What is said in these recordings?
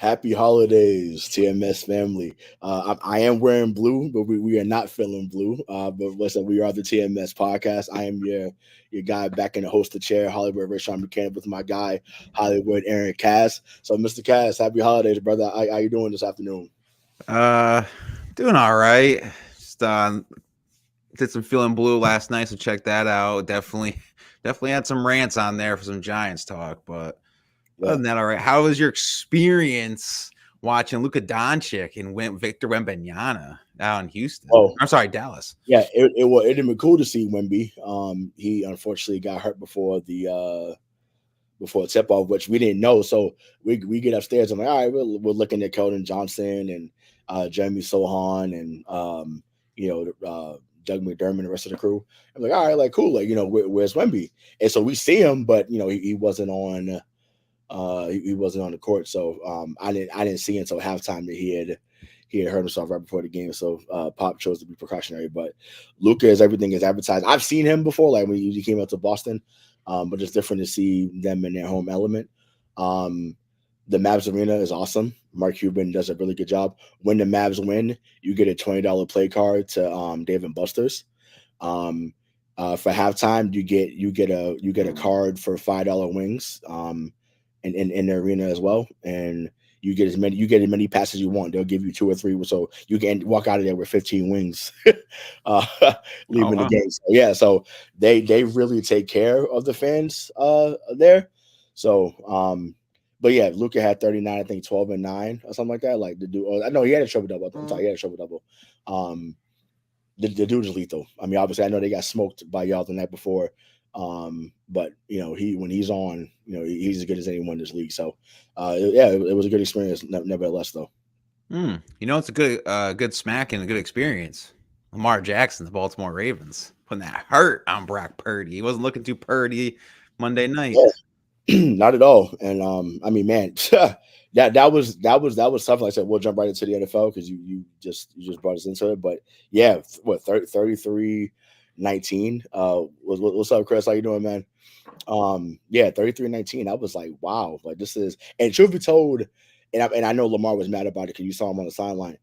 Happy holidays, TMS family. I am wearing blue, but we are not feeling blue. But listen, we are the TMS podcast. I am your guy back in the hosted chair, Hollywood Rashawn Buchanan, with my guy, Hollywood Aaron Cass. So, Mr. Cass, happy holidays, brother. How you doing this afternoon? Uh, Doing all right. Just did some feeling blue last night, so check that out. Definitely had some rants on there for some Giants talk, but other Yeah. than that, all right. How was your experience watching Luka Doncic and Victor Wembanyama out in Houston? Oh, I'm sorry, Dallas. yeah. It'd been cool to see Wemby. He unfortunately got hurt before tip off, which we didn't know. So we get upstairs. I'm like, all right, we're looking at Keldon Johnson and Jeremy Sohan and Doug McDermott and the rest of the crew. I'm like, all right, like cool, like where's Wemby? And so we see him, but he wasn't on. He wasn't on the court, so I didn't see until halftime that he had hurt himself right before the game. So Pop chose to be precautionary. But Luka is everything is advertised. I've seen him before, like when he came out to Boston. But it's different to see them in their home element. The Mavs arena is awesome. Mark Cuban does a really good job. When the Mavs win, you get a $20 play card to Dave and Buster's. For halftime, you get a card for $5 wings in the arena as well, and you get as many passes as you want. They'll give you 2 or 3, so you can walk out of there with 15 wings, leaving the game. So, yeah, so they really take care of the fans there. So, but yeah, Luka had 39, I think 12 and 9 or something like that. Like the dude, I know he had a triple double. I'm sorry, he had a triple double. The dude is lethal. I mean, obviously, I know they got smoked by y'all the night before. But when he's on, he's as good as anyone in this league. So, it was a good experience, nevertheless, though. It's a good smack and a good experience. Lamar Jackson, the Baltimore Ravens, putting that hurt on Brock Purdy. He wasn't looking too purdy Monday night. Yeah, not at all. And I mean, man, that was tough. Like I said, we'll jump right into the NFL because you just brought us into it. But yeah, what 33-19. What's up, Chris? How you doing, man? 33-19. I was like, wow, like this is, and truth be told, and I know Lamar was mad about it because you saw him on the sideline.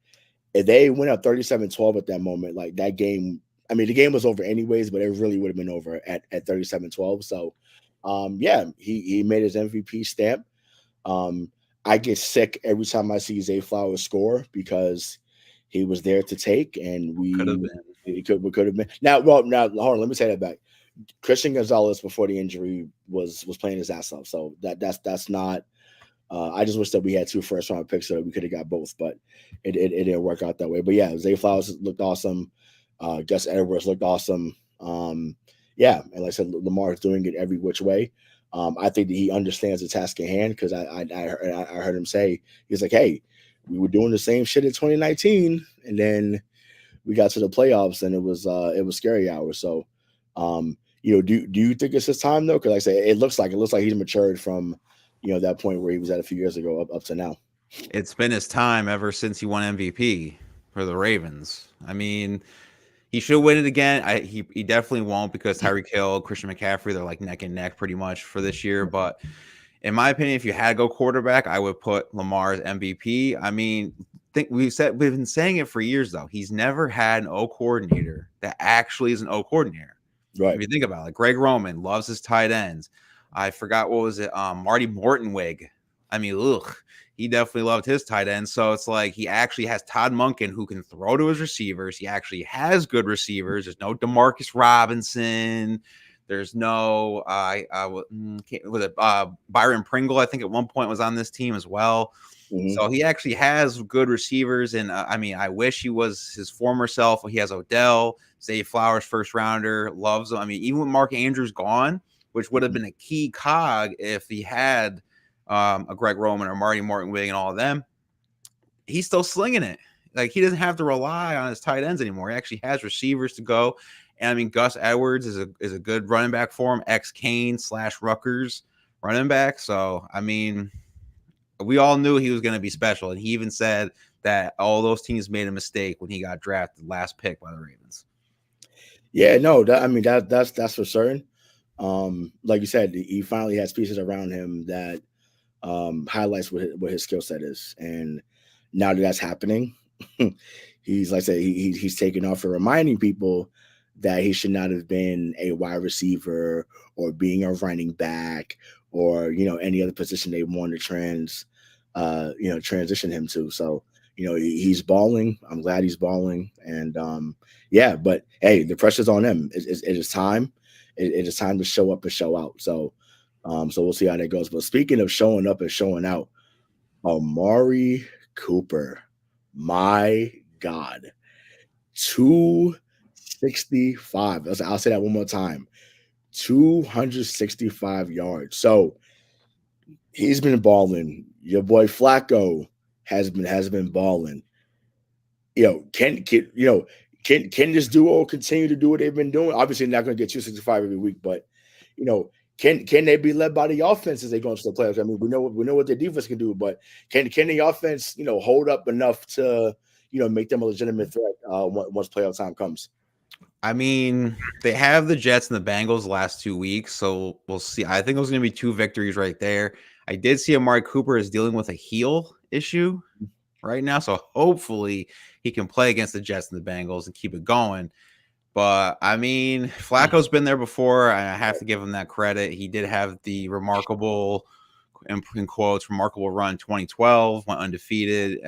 If they went up 37-12 at that moment, like that game, I mean, the game was over anyways, but it really would have been over at 37-12. So, he made his MVP stamp. I get sick every time I see Zay Flowers score because he was there to take, and it could have been. Now, hold on, let me take that back. Christian Gonzalez before the injury was playing his ass off, so that's not. I just wish that we had 2 first round picks so that we could have got both, but it didn't work out that way. But yeah, Zay Flowers looked awesome. Gus Edwards looked awesome. And like I said, Lamar is doing it every which way. I think that he understands the task at hand because I heard him say, he's like, hey, we were doing the same shit in 2019, and then we got to the playoffs and it was scary hours. So, do you think it's his time though? Because like I say, it looks like he's matured from that point where he was at a few years ago up to now. It's been his time ever since he won MVP for the Ravens. I mean, he should win it again. He definitely won't because Tyreek Hill, Christian McCaffrey, they're like neck and neck pretty much for this year. But in my opinion, if you had to go quarterback, I would put Lamar as MVP. I mean, we've been saying it for years though. He's never had an O coordinator that actually is an O coordinator. Right. If you think about it, like Greg Roman loves his tight ends. I forgot what was it, Marty Mortonwig. I mean, he definitely loved his tight end. So it's like he actually has Todd Monken who can throw to his receivers. He actually has good receivers. There's no Demarcus Robinson. There's no Byron Pringle, I think at one point was on this team as well. Mm-hmm. So he actually has good receivers. And I mean, I wish he was his former self. He has Odell, Zay Flowers, first rounder, loves him. I mean, even with Mark Andrews gone, which would have been a key cog if he had a Greg Roman or Marty Mortonwig and all of them, he's still slinging it. Like, he doesn't have to rely on his tight ends anymore. He actually has receivers to go. And I mean, Gus Edwards is a good running back for him, ex-Kane / Rutgers running back. So, I mean, we all knew he was going to be special. And he even said that all those teams made a mistake when he got drafted, last pick by the Ravens. Yeah, no, that's for certain. Like you said, he finally has pieces around him that highlights what his skill set is. And now that that's happening, he's like I said, he's taking off and reminding people that he should not have been a wide receiver or being a running back or any other position they want to transition him to. So he's balling. I'm glad he's balling, and yeah. But hey, the pressure's on him. It is time. It is time to show up and show out. So so we'll see how that goes. But speaking of showing up and showing out, Amari Cooper, my God, 265. I'll say that one more time. 265 yards. So he's been balling. Your boy Flacco has been balling. Can this duo continue to do what they've been doing? Obviously, not going to get 265 every week, but can they be led by the offense as they go into the playoffs? I mean, we know what their defense can do, but can the offense hold up enough to make them a legitimate threat once playoff time comes? I mean, they have the Jets and the Bengals last 2 weeks, so we'll see. I think it was going to be 2 victories right there. I did see Amari Cooper is dealing with a heel issue right now, so hopefully he can play against the Jets and the Bengals and keep it going. But I mean, Flacco's been there before. I have to give him that credit. He did have the remarkable, in quotes, remarkable run 2012, went undefeated,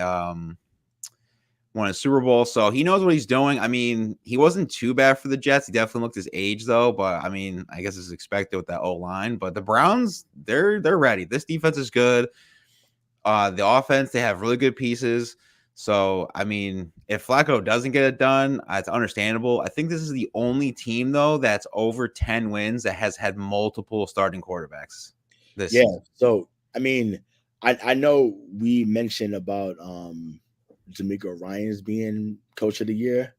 won a Super Bowl. So he knows what he's doing. I mean, he wasn't too bad for the Jets. He definitely looked his age, though. But I mean, I guess it's expected with that O-line. But the Browns, they're ready. This defense is good. The offense, they have really good pieces. So, I mean, if Flacco doesn't get it done, it's understandable. I think this is the only team, though, that's over 10 wins that has had multiple starting quarterbacks this season. So, I mean, I know we mentioned about D'Amico Ryans being coach of the year.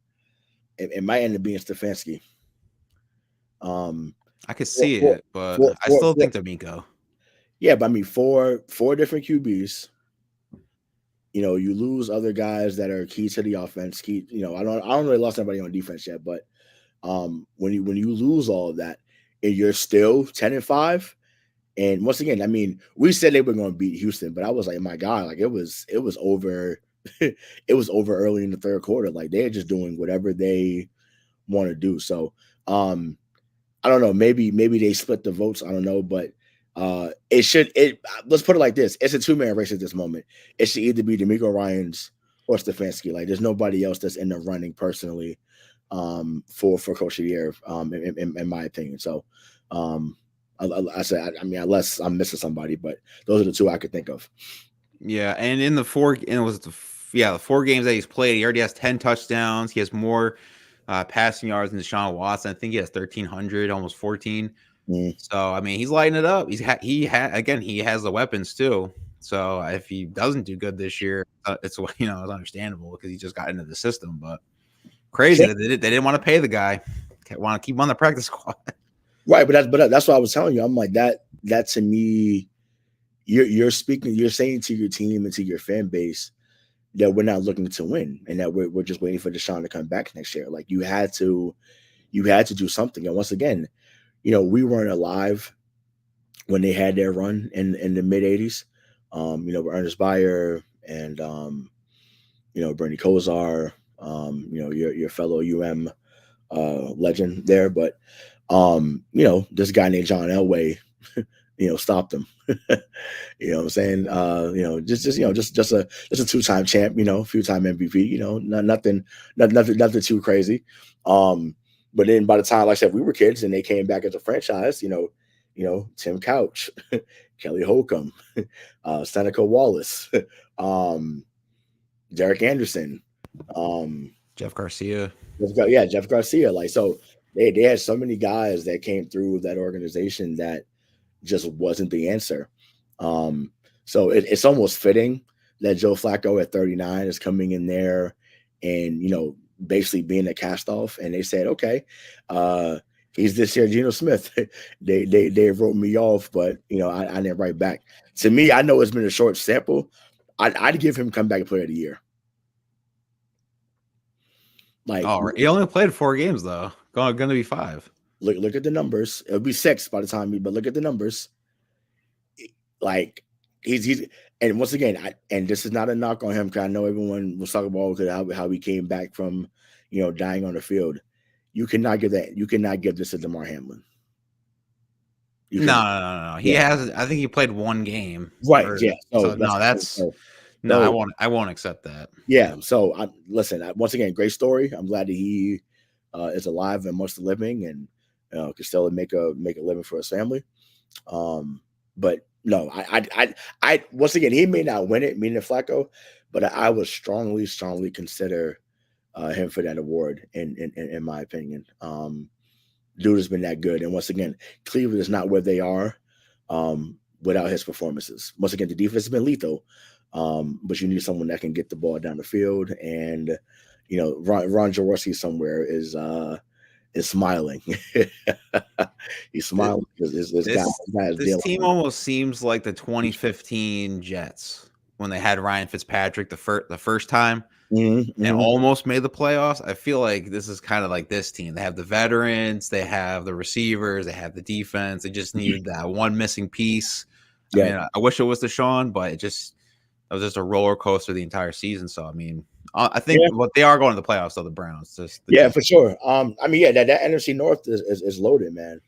It might end up being Stefanski. I could see it, but I still think D'Amico. Yeah, but I mean, four different QBs. You lose other guys that are key to the offense. I don't really lost anybody on defense yet, but when you lose all of that and you're still 10-5, and once again, I mean, we said they were going to beat Houston, but I was like, my God, like it was over. It was over early in the third quarter. Like they're just doing whatever they want to do. So I don't know. Maybe they split the votes. I don't know, but let's put it like this. It's a 2-man race at this moment. It should either be D'Amico Ryans or Stefanski. Like there's nobody else that's in the running personally for coach of the year, in my opinion. So I said, I mean, unless I'm missing somebody, but those are the two I could think of. Yeah, and in the 4 games that he's played, he already has 10 touchdowns. He has more passing yards than Deshaun Watson. I think he has 1,300, almost 14. So I mean, he's lighting it up. He has the weapons too. So if he doesn't do good this year, it's understandable because he just got into the system. But crazy that they didn't want to pay the guy. Want to keep him on the practice squad. Right, but that's what I was telling you. I'm like that to me. You're saying to your team and to your fan base that we're not looking to win and that we're just waiting for Deshaun to come back next year. Like you had to do something. And once again, we weren't alive when they had their run in the mid 80s. With Ernest Beyer and Bernie Kosar, your fellow legend there, but this guy named John Elway, stopped him. You know what I'm saying? Just a 2-time champ, few-time MVP, nothing too crazy. But then by the time, like I said, we were kids and they came back as a franchise, Tim Couch, Kelly Holcomb, Seneca Wallace, Derek Anderson, Jeff Garcia. Jeff Garcia. Like, so they had so many guys that came through that organization that just wasn't the answer. So it's almost fitting that Joe Flacco at 39 is coming in there and, basically being a cast off. And they said, okay, he's this year Geno Smith. they wrote me off, but I didn't write back. To me, I know it's been a short sample. I'd give him comeback player of the year. Like, he only played 4 games though. Going to be 5. Look at the numbers. It'll be 6 by the time but look at the numbers. Like he's and once again, and this is not a knock on him because I know everyone was talking about how he came back from, dying on the field. You cannot give that. You cannot give this to Damar Hamlin. You No, cannot. no, no, no. He Yeah. has. I think he played one game. Right. Yeah. So That's no, that's no. I so won't. I won't accept that. yeah. So listen. Once again, great story. I'm glad that he is alive and amongst the living, and can still make a living for his family. But no, I once again, he may not win it, meaning Flacco, but I would strongly consider him for that award in my opinion. Dude has been that good, and once again, Cleveland is not where they are without his performances. Once again, the defense has been lethal, but you need someone that can get the ball down the field, and Ron Jaworski somewhere is smiling. He's smiling because this guy is this team almost seems like the 2015 Jets when they had Ryan Fitzpatrick the first time and almost made the playoffs. I feel like this is kind of like this team. They have the veterans, they have the receivers, they have the defense. They just needed that one missing piece. I mean, I wish it was Deshaun, but it was just a roller coaster the entire season. So I mean, I think what they are going to the playoffs, though, the Browns. For sure. I mean, that NFC North is loaded, man.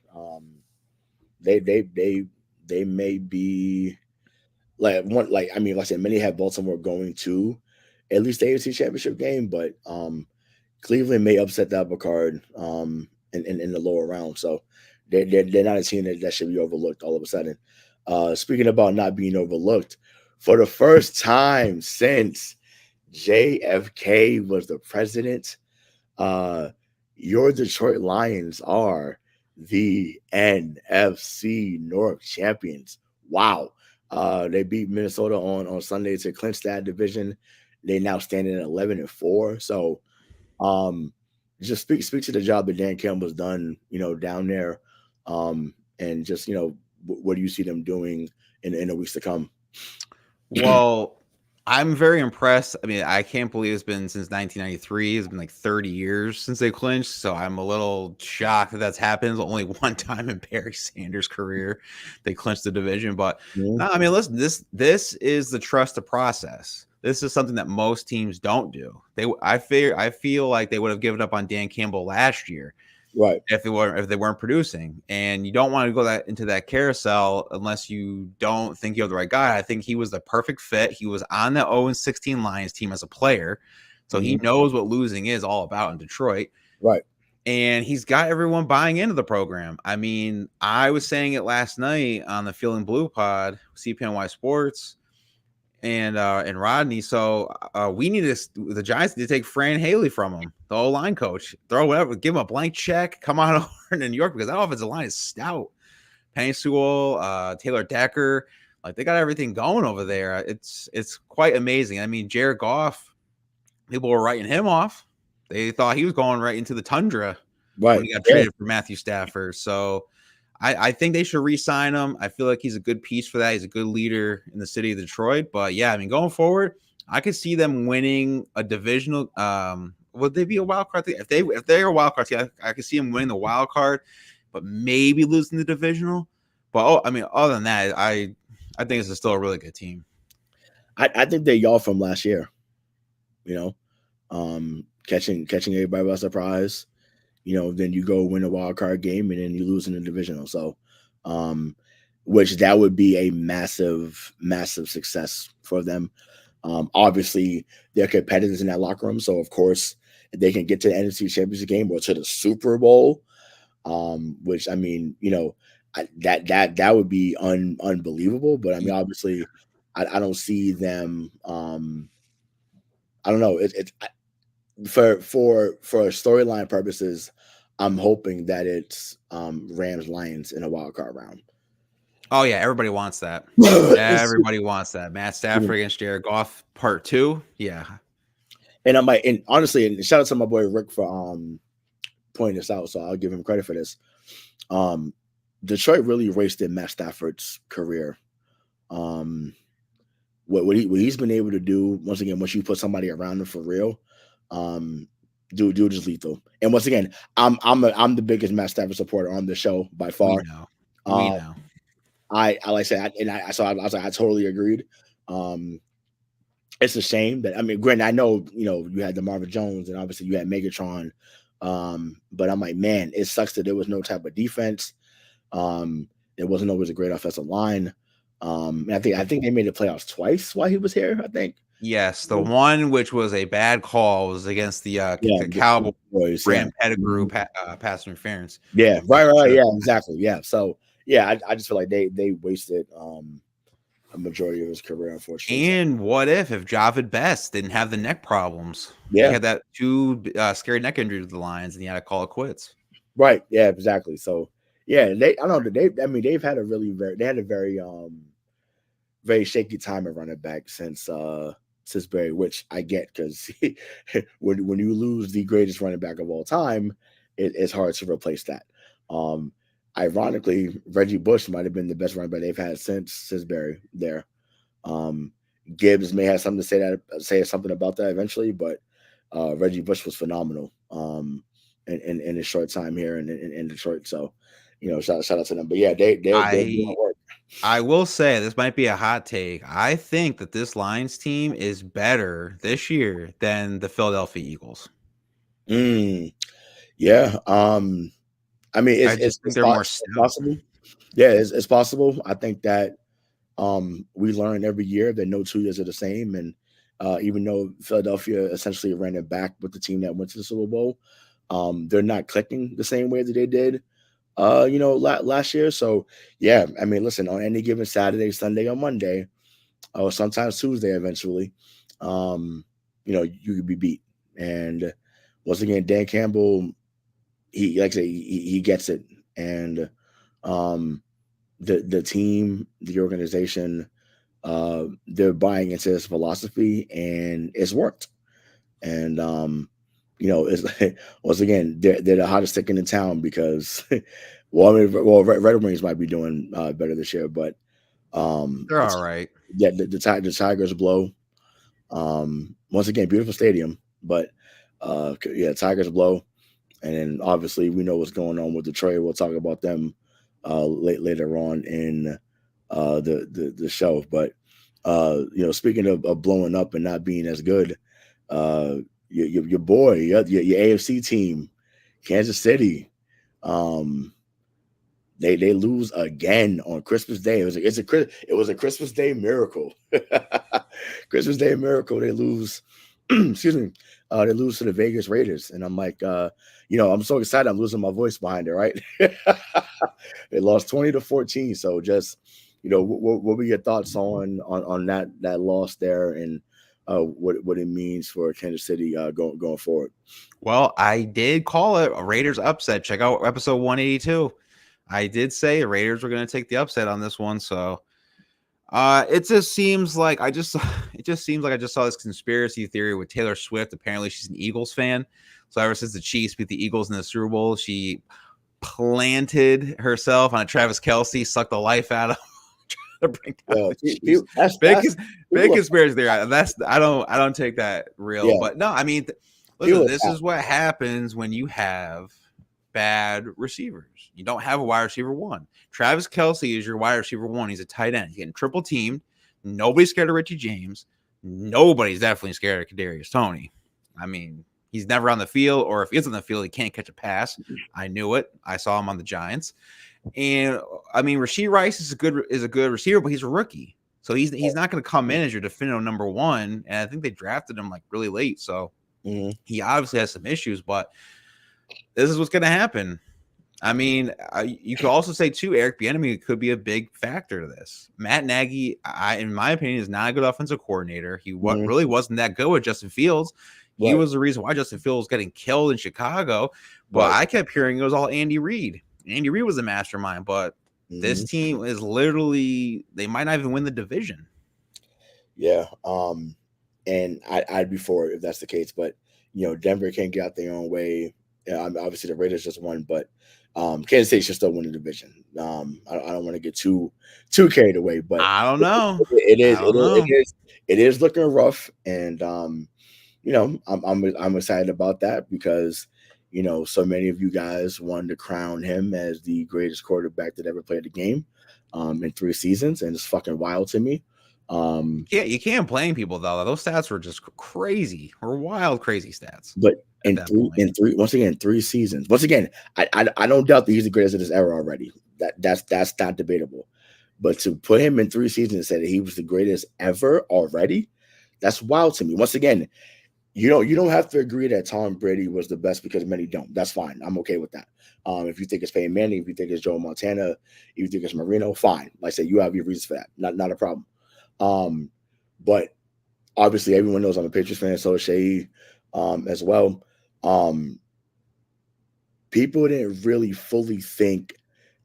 They may be like I mean, like I said, many have Baltimore going to at least the AFC Championship game, but Cleveland may upset the upper card in the lower round. So they're not a team that should be overlooked all of a sudden. Speaking about not being overlooked, for the first time since JFK was the president, your Detroit Lions are the NFC North champions. Wow. They beat Minnesota on Sunday to clinch that division. They now stand at 11-4. So just speak to the job that Dan Campbell's done, down there. And just, what do you see them doing in the weeks to come? Well, I'm very impressed. I mean, I can't believe it's been since 1993. It's been like 30 years since they clinched. So I'm a little shocked that that's happened. Only one time in Barry Sanders' career they clinched the division. But no, I mean, listen, this is the trust the process. This is something that most teams don't do. I feel like they would have given up on Dan Campbell last year. Right. If they weren't producing, and you don't want to go into that carousel unless you don't think you have the right guy. I think he was the perfect fit. He was on the 0-16 Lions team as a player, so he knows what losing is all about in Detroit. Right. And he's got everyone buying into the program. I mean, I was saying it last night on the Feeling Blue pod, CPNY Sports, and Rodney. So we need the Giants need to take Fran Haley from him, the O-line coach. Throw whatever, give him a blank check, come on over to New York because that offensive line is stout. Penny Sewell, Taylor Decker, like they got everything going over there. It's quite amazing. I mean, Jared Goff, people were writing him off. They thought he was going right into the tundra when he got traded for Matthew Stafford. So I think they should re-sign him. I feel like he's a good piece for that. He's a good leader in the city of Detroit. But yeah, I mean, going forward, I could see them winning a divisional. Would they be a wild card? If they're a wild card team, I could see them winning the wild card, but maybe losing the divisional. But I mean, other than that, I think this is still a really good team. I think they're y'all from last year. Catching everybody by surprise. Then you go win a wild card game and then you lose in the divisional. So, which that would be a massive, massive success for them. Obviously, they're competitors in that locker room. So, of course, if they can get to the NFC Championship game or to the Super Bowl, which I mean, that would be unbelievable. But I mean, obviously, I don't see them. I don't know. For storyline purposes, I'm hoping that it's Rams Lions in a wild card round. Oh yeah, everybody wants that. Everybody wants that. Matt Stafford against Jared Goff, part 2. Yeah. And honestly, and shout out to my boy Rick for pointing this out. So I'll give him credit for this. Detroit really wasted Matt Stafford's career. What he's been able to do, once again, once you put somebody around him for real, dude is lethal. And once again, I'm the biggest Matt Stafford supporter on the show by far. We know. I like I said, I was like, I totally agreed. Um, it's a shame that, I mean, granted, I know, you had the Marvin Jones and obviously you had Megatron, but I'm like, man, it sucks that there was no type of defense. There wasn't always a great offensive line. And I think they made the playoffs twice while he was here. I think. Yes, the one which was a bad call was against the Yeah, Cowboys. boys. Yeah. Brand Pettigrew Mhm. pass interference. Yeah. Right. Yeah. Exactly. Yeah. So yeah, I just feel like they wasted a majority of his career, unfortunately. So, And what if Javid Best didn't have the neck problems? He yeah. had that two scary neck injuries with the Lions, and he had to call it quits. Right. Yeah. Exactly. So yeah, I don't know. I mean, they've had they had a very shaky time at running back since Barry, which I get, because when you lose the greatest running back of all time, it's hard to replace that. Um, Ironically, Reggie Bush might have been the best running back they've had since Barry there. Um, Gibbs may have something to say something about that eventually, but Reggie Bush was phenomenal in his short time here in Detroit. So, shout out to them. But yeah, they're doing work. I will say this might be a hot take. I think that this Lions team is better this year than the Philadelphia Eagles. Mm, yeah. I mean, I just think they're more it's stout. possible. Yeah, it's possible. I think that we learn every year that no 2 years are the same, and even though Philadelphia essentially ran it back with the team that went to the Super Bowl, they're not clicking the same way that they did, last year. So yeah, I mean, listen, on any given Saturday, Sunday, or Monday, or sometimes Tuesday, eventually, you could be beat. And once again, Dan Campbell, he like I say, he gets it, and um, the team, the organization, they're buying into this philosophy, and it's worked. And it's once again, they're the hottest stick in the town because, well, I mean, Red Wings might be doing better this year, but They're all right. yeah, the Tigers blow. Once again, beautiful stadium, but yeah, Tigers blow. And then obviously we know what's going on with Detroit. We'll talk about them later on in the show. But speaking of blowing up and not being as good, your boy, your AFC team, Kansas City, um, they lose again on Christmas Day. It was a Christmas Day miracle. Christmas Day miracle. They lose. Excuse me. They lose to the Vegas Raiders, and I'm like, I'm so excited. I'm losing my voice behind it. Right? They lost 20-14. So just, what were your thoughts on that loss there, and what it means for Kansas City going forward? Well, I did call it a Raiders upset. Check out episode 182. I did say the Raiders were going to take the upset on this one. So it just seems like I just saw this conspiracy theory with Taylor Swift. Apparently, she's an Eagles fan. So ever since the Chiefs beat the Eagles in the Super Bowl, she planted herself on Travis Kelce, sucked the life out of to bring down the Chiefs. Big conspiracy theory. I don't take that real. Yeah. But no, I mean, listen, this is what happens when you have bad receivers. You don't have a wide receiver one. Travis Kelce is your wide receiver one. He's a tight end. He's getting triple teamed. Nobody's scared of Richie James. Nobody's definitely scared of Kadarius Toney. I mean, he's never on the field, or if he's on the field, he can't catch a pass. I knew it. I saw him on the Giants. And I mean, Rashee Rice is a good receiver, but he's a rookie. So he's not going to come in as your definitive number one. And I think they drafted him like really late. So he obviously has some issues, but this is what's going to happen. I mean, you could also say too, Eric Bieniemy could be a big factor to this. Matt Nagy, in my opinion, is not a good offensive coordinator. He really wasn't that good with Justin Fields. He was the reason why Justin Fields was getting killed in Chicago. But I kept hearing it was all Andy Reid. Andy Reid was a mastermind, but this team is literally, they might not even win the division. Yeah. And I'd be for it if that's the case. But, Denver can't get out their own way. Obviously, the Raiders just won, but Kansas State should still win the division. I don't want to get too carried away, but I don't know. It is looking rough, and I'm excited about that because so many of you guys wanted to crown him as the greatest quarterback that ever played the game. in 3 seasons, and it's fucking wild to me. Yeah, you can't blame people though. Those stats were just crazy or wild, crazy stats. But at that point. once again, 3 seasons. Once again, I don't doubt that he's the greatest of this era already. That's not debatable. But to put him in 3 seasons and say that he was the greatest ever already, that's wild to me. Once again, you don't have to agree that Tom Brady was the best because many don't. That's fine. I'm okay with that. If you think it's Peyton Manning, if you think it's Joe Montana, if you think it's Marino, fine. Like I said, you have your reasons for that. Not a problem. But obviously everyone knows I'm a Patriots fan, so is Shay as well. People didn't really fully think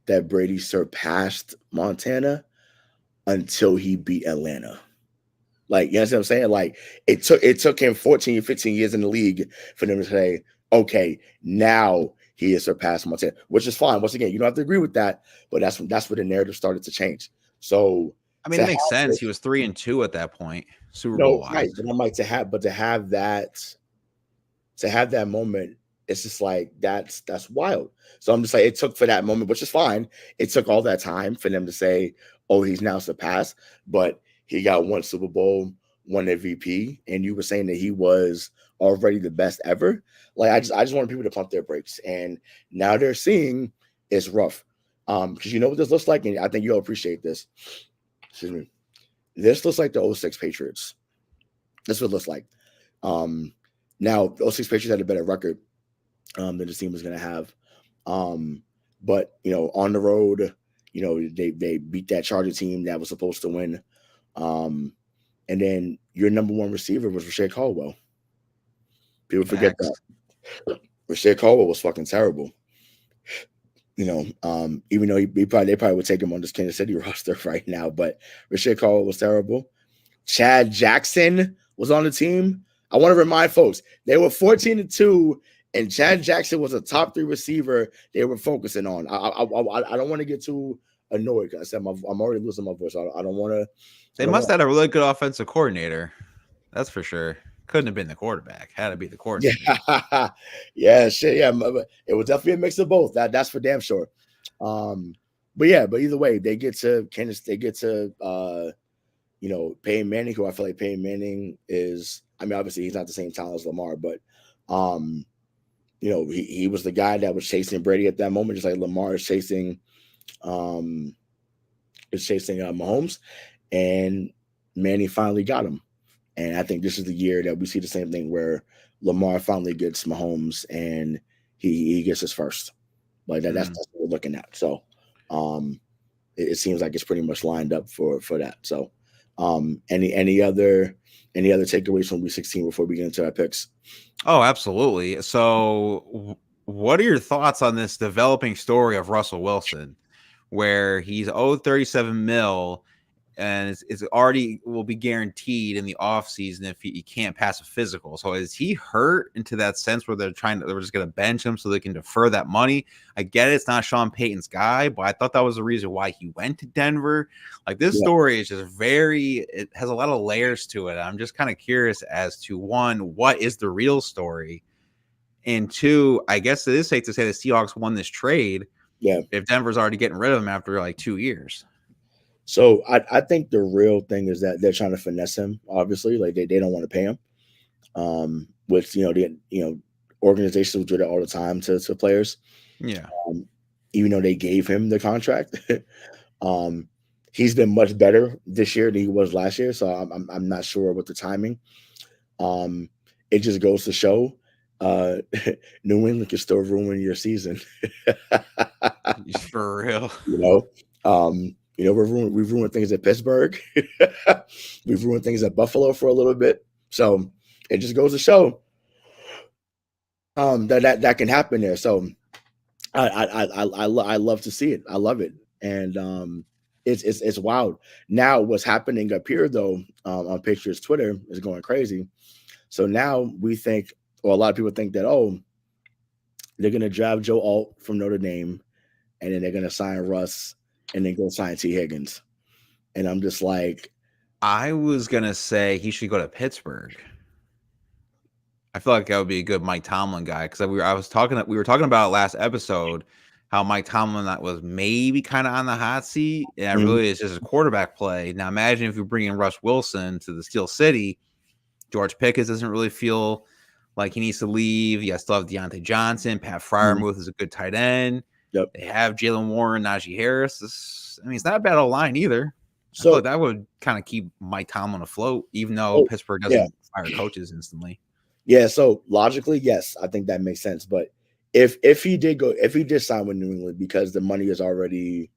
that Brady surpassed Montana until he beat Atlanta. Like, you know what I'm saying? Like, it took him 14, 15 years in the league for them to say, okay, now he has surpassed Montana, which is fine. Once again, you don't have to agree with that, but that's when the narrative started to change. So I mean, it makes sense. He was 3-2 at that point, Super Bowl wise. Right. But I'm like, to have that moment, it's just like that's wild. So I'm just like, it took for that moment, which is fine. It took all that time for them to say, oh, he's now surpassed, but he got 1 Super Bowl, 1 MVP, and you were saying that he was already the best ever. Like, I just want people to pump their brakes, and now they're seeing it's rough. Because you know what this looks like, and I think you'll appreciate this. Excuse me. This looks like the 06 Patriots. That's what it looks like. Now, the 06 Patriots had a better record than the team was going to have. But, on the road, they beat that Charger team that was supposed to win. And then your number 1 receiver was Rashae Caldwell. People forget that. Rashae Caldwell was fucking terrible. Even though they probably would take him on this Kansas City roster right now, but Rashae Caldwell was terrible. Chad Jackson was on the team. I want to remind folks, they were 14-2, and Chad Jackson was a top 3 receiver they were focusing on. I don't want to get too annoyed because I said I'm already losing my voice. I don't want to. They must have had a really good offensive coordinator. That's for sure. Couldn't have been the quarterback. Had to be the coordinator. Yeah, shit. Yeah, it was definitely a mix of both. That's for damn sure. But either way, they get to Kansas. They get to Peyton Manning, who I feel like Peyton Manning is. I mean, obviously he's not the same talent as Lamar, but he was the guy that was chasing Brady at that moment, just like Lamar is chasing Mahomes, and Manning finally got him. And I think this is the year that we see the same thing where Lamar finally gets Mahomes and he gets his first. Like that's what we're looking at. So it seems like it's pretty much lined up for that. So any other takeaways from week 16 before we get into our picks? Oh, absolutely. So what are your thoughts on this developing story of Russell Wilson, where he's owed $37 million and it's already will be guaranteed in the offseason if he can't pass a physical? So is he hurt into that sense where they're just going to bench him so they can defer that money? I get it. It's not Sean Payton's guy, but I thought that was the reason why he went to Denver. Like this story is just it has a lot of layers to it. I'm just kind of curious as to, one, what is the real story? And two, I guess it is safe to say the Seahawks won this trade. Yeah. If Denver's already getting rid of him after like 2 years. So I think the real thing is that they're trying to finesse him. Obviously, like they don't want to pay him. Which the organizations do that all the time to players. Yeah. Even though they gave him the contract, he's been much better this year than he was last year. So I'm not sure what the timing. It just goes to show New England can still ruin your season. For real. We've ruined things at Pittsburgh. We've ruined things at Buffalo for a little bit. So it just goes to show that can happen there. So I love to see it. I love it. And it's wild. Now what's happening up here though, on Patriots Twitter is going crazy. So now we think, or a lot of people think that, they're gonna draft Joe Alt from Notre Dame, and then they're gonna sign Russ and then go sign T. Higgins. And I'm just like, I was gonna say he should go to Pittsburgh. I feel like that would be a good Mike Tomlin guy, because we were talking about it last episode how Mike Tomlin that was maybe kind of on the hot seat, and that really is just a quarterback play. Now imagine if you bring in Russ Wilson to the Steel City, George Pickens doesn't really feel like he needs to leave. You still have Deontay Johnson, Pat Fryermuth is a good tight end. Yep. They have Jalen Warren, Najee Harris. It's not a bad line either. I So feel like that would kind of keep Mike Tomlin afloat, even though Pittsburgh doesn't fire coaches instantly. Yeah, so logically, yes, I think that makes sense. But if he did sign with New England because the money is already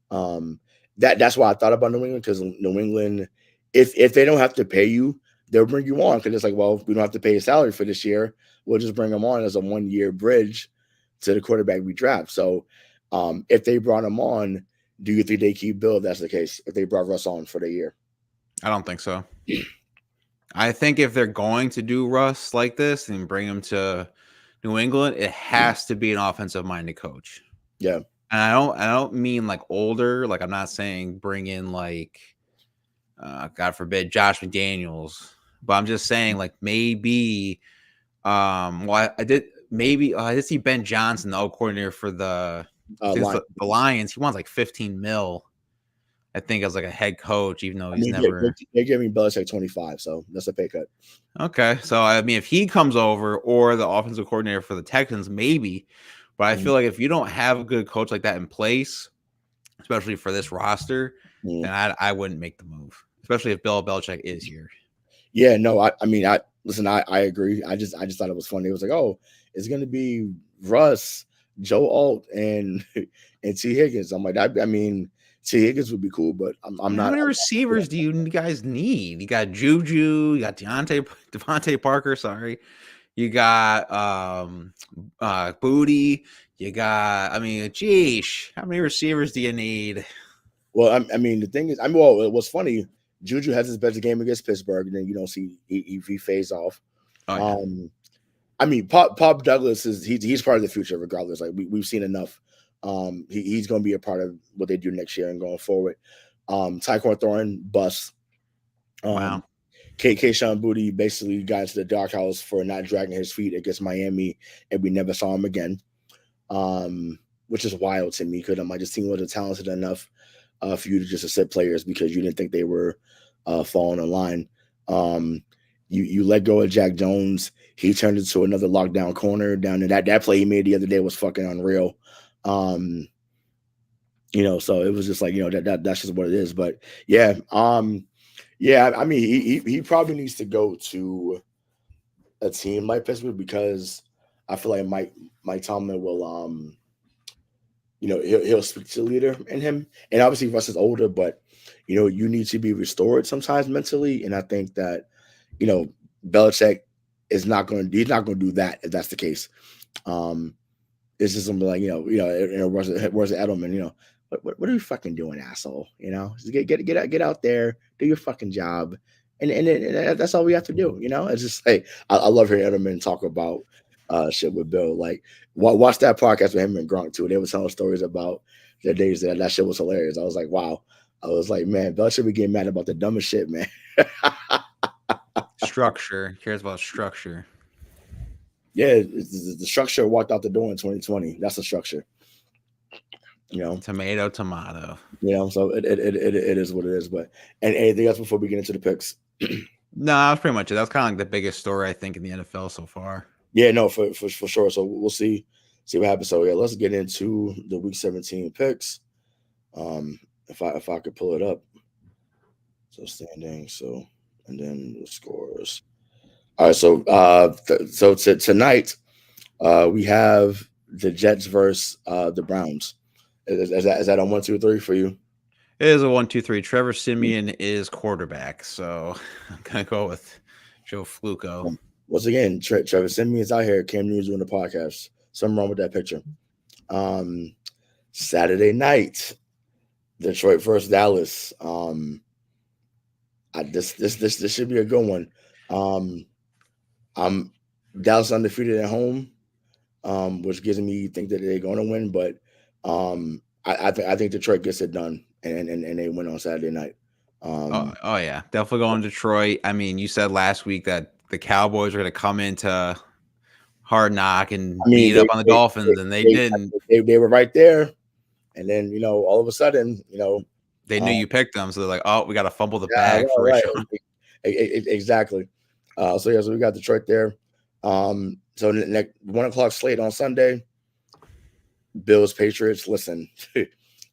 that's why I thought about New England, because New England, if they don't have to pay you, they'll bring you on, because it's like, well, we don't have to pay a salary for this year. We'll just bring them on as a 1-year bridge to the quarterback we draft. So if they brought him on, do you think they keep Bill if that's the case? If they brought Russ on for the year? I don't think so. I think if they're going to do Russ like this and bring him to New England, it has to be an offensive-minded coach. Yeah. And I don't mean like older. Like, I'm not saying bring in like, God forbid, Josh McDaniels. But I'm just saying like maybe, I did see Ben Johnson, the coordinator for the Lions. He wants like 15 mil. I think as like a head coach, even though he's never. They're giving Belichick 25, so that's a pay cut. Okay, so I mean, if he comes over, or the offensive coordinator for the Texans, maybe. But I feel like if you don't have a good coach like that in place, especially for this roster, then I wouldn't make the move, especially if Bill Belichick is here. Yeah, no, I agree. I just thought it was funny. It was like, oh, it's gonna be Russ, Joe Alt, and T. Higgins. I'm like, I mean, T. Higgins would be cool, but I'm not. How many receivers do you guys need? You got Juju, you got Devontae Parker. Sorry, you got Booty. You got. Geesh, how many receivers do you need? Well, I mean, the thing is, well, it was funny. Juju has his best game against Pittsburgh, and then you don't see he fades off. Oh, yeah. I mean, Pop Douglas he's part of the future regardless. Like we've seen enough. He's going to be a part of what they do next year and going forward. Tyquan Thornton bust. Wow. Kayshon Boutte basically got into the doghouse for not dragging his feet against Miami, and we never saw him again. Which is wild to me, because this team wasn't talented enough for you to just accept players because you didn't think they were falling in line. You let go of Jack Jones. He turned into another lockdown corner down there. That play he made the other day was fucking unreal. So it was just like, that's just what it is. But yeah, I mean, he probably needs to go to a team like Pittsburgh, because I feel like Mike Tomlin will he'll speak to the leader in him. And obviously Russ is older, but you need to be restored sometimes mentally. And I think that Belichick he's not going to do that if that's the case. It's just something like where's Edelman? What are you fucking doing, asshole? Just get out there, do your fucking job, and that's all we have to do. It's just like I love hearing Edelman talk about shit with Bill. Like watch that podcast with him and Gronk too. They were telling stories about their days there. That shit was hilarious. I was like, wow. I was like, man, Bill should be getting mad about the dumbest shit, man. Structure. He cares about structure. Yeah, the structure walked out the door in 2020. That's the structure. Tomato. So it is what it is. But and anything else before we get into the picks? No, that's pretty much it. That's kind of like the biggest story I think in the NFL so far. Yeah, no, for sure. So we'll see what happens. So yeah, let's get into the Week 17 picks. If I could pull it up. So standings. So and then the scores. All right. So tonight we have the Jets versus the Browns. Is that on 1, 2, 3 for you? It is a 1, 2, 3. Trevor Siemian is quarterback, so I'm gonna go with Joe Flacco. Once again, Trevor Siemian's out here. Cam Newton's doing the podcast. Something wrong with that picture. Saturday night, Detroit versus Dallas. This should be a good one. I'm Dallas undefeated at home, which gives me think that they're going to win. But I think Detroit gets it done, and they win on Saturday night. Oh yeah, definitely going to Detroit. I mean, you said last week that the Cowboys are going to come into Hard knock and beat up on the Dolphins, and they didn't. They were right there, and then all of a sudden, they knew you picked them, so they're like, "Oh, we got to fumble the bag for right. Exactly. So we got Detroit there. So next 1 o'clock slate on Sunday. Bills Patriots. Listen,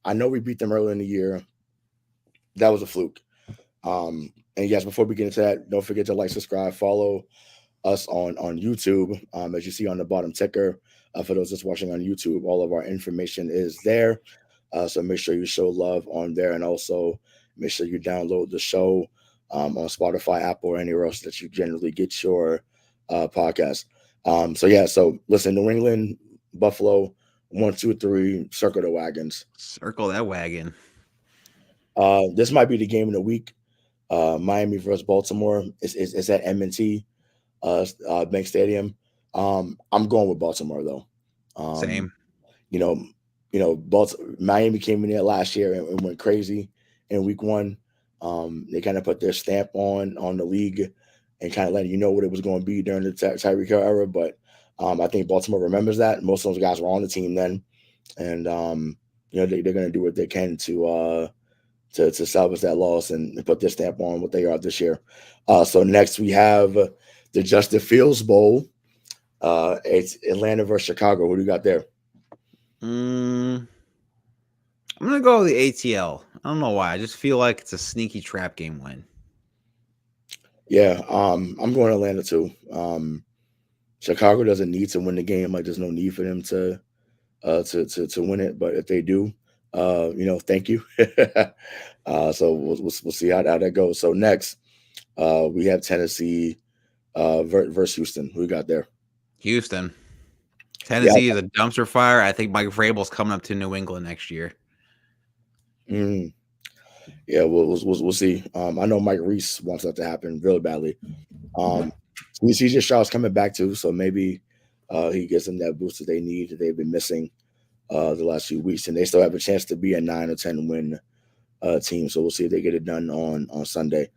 I know we beat them earlier in the year. That was a fluke. And yes, before we get into that, don't forget to like, subscribe, follow us on YouTube. As you see on the bottom ticker, for those that's watching on YouTube, all of our information is there. So make sure you show love on there, and also make sure you download the show on Spotify, Apple, or anywhere else that you generally get your podcast. So listen, New England, Buffalo, 1, 2, 3, circle the wagons. Circle that wagon. This might be the game of the week. Miami versus Baltimore. Is at M&T Bank Stadium. I'm going with Baltimore though. Same. Miami came in there last year and went crazy in week 1. They kind of put their stamp on the league and kind of letting you know what it was going to be during the Tyreek Hill era. But I think Baltimore remembers that. Most of those guys were on the team then, and they're going to do what they can to salvage that loss and put their stamp on what they are this year. So next we have the Justin Fields Bowl. It's Atlanta versus Chicago. What do you got there? I'm gonna go with the ATL. I don't know why. I just feel like it's a sneaky trap game win. Yeah, I'm going Atlanta too. Chicago doesn't need to win the game. Like, there's no need for them to win it. But if they do, thank you. So we'll see how that goes. So next, we have Tennessee versus Houston. Who we got there? Houston. Tennessee is a dumpster fire. I think Mike Vrabel's coming up to New England next year. Yeah, we'll see. I know Mike Reese wants that to happen really badly. CJ Stroud's coming back too, so maybe he gets them that boost that they need that they've been missing the last few weeks, and they still have a chance to be a 9 or 10 win team. So we'll see if they get it done on Sunday.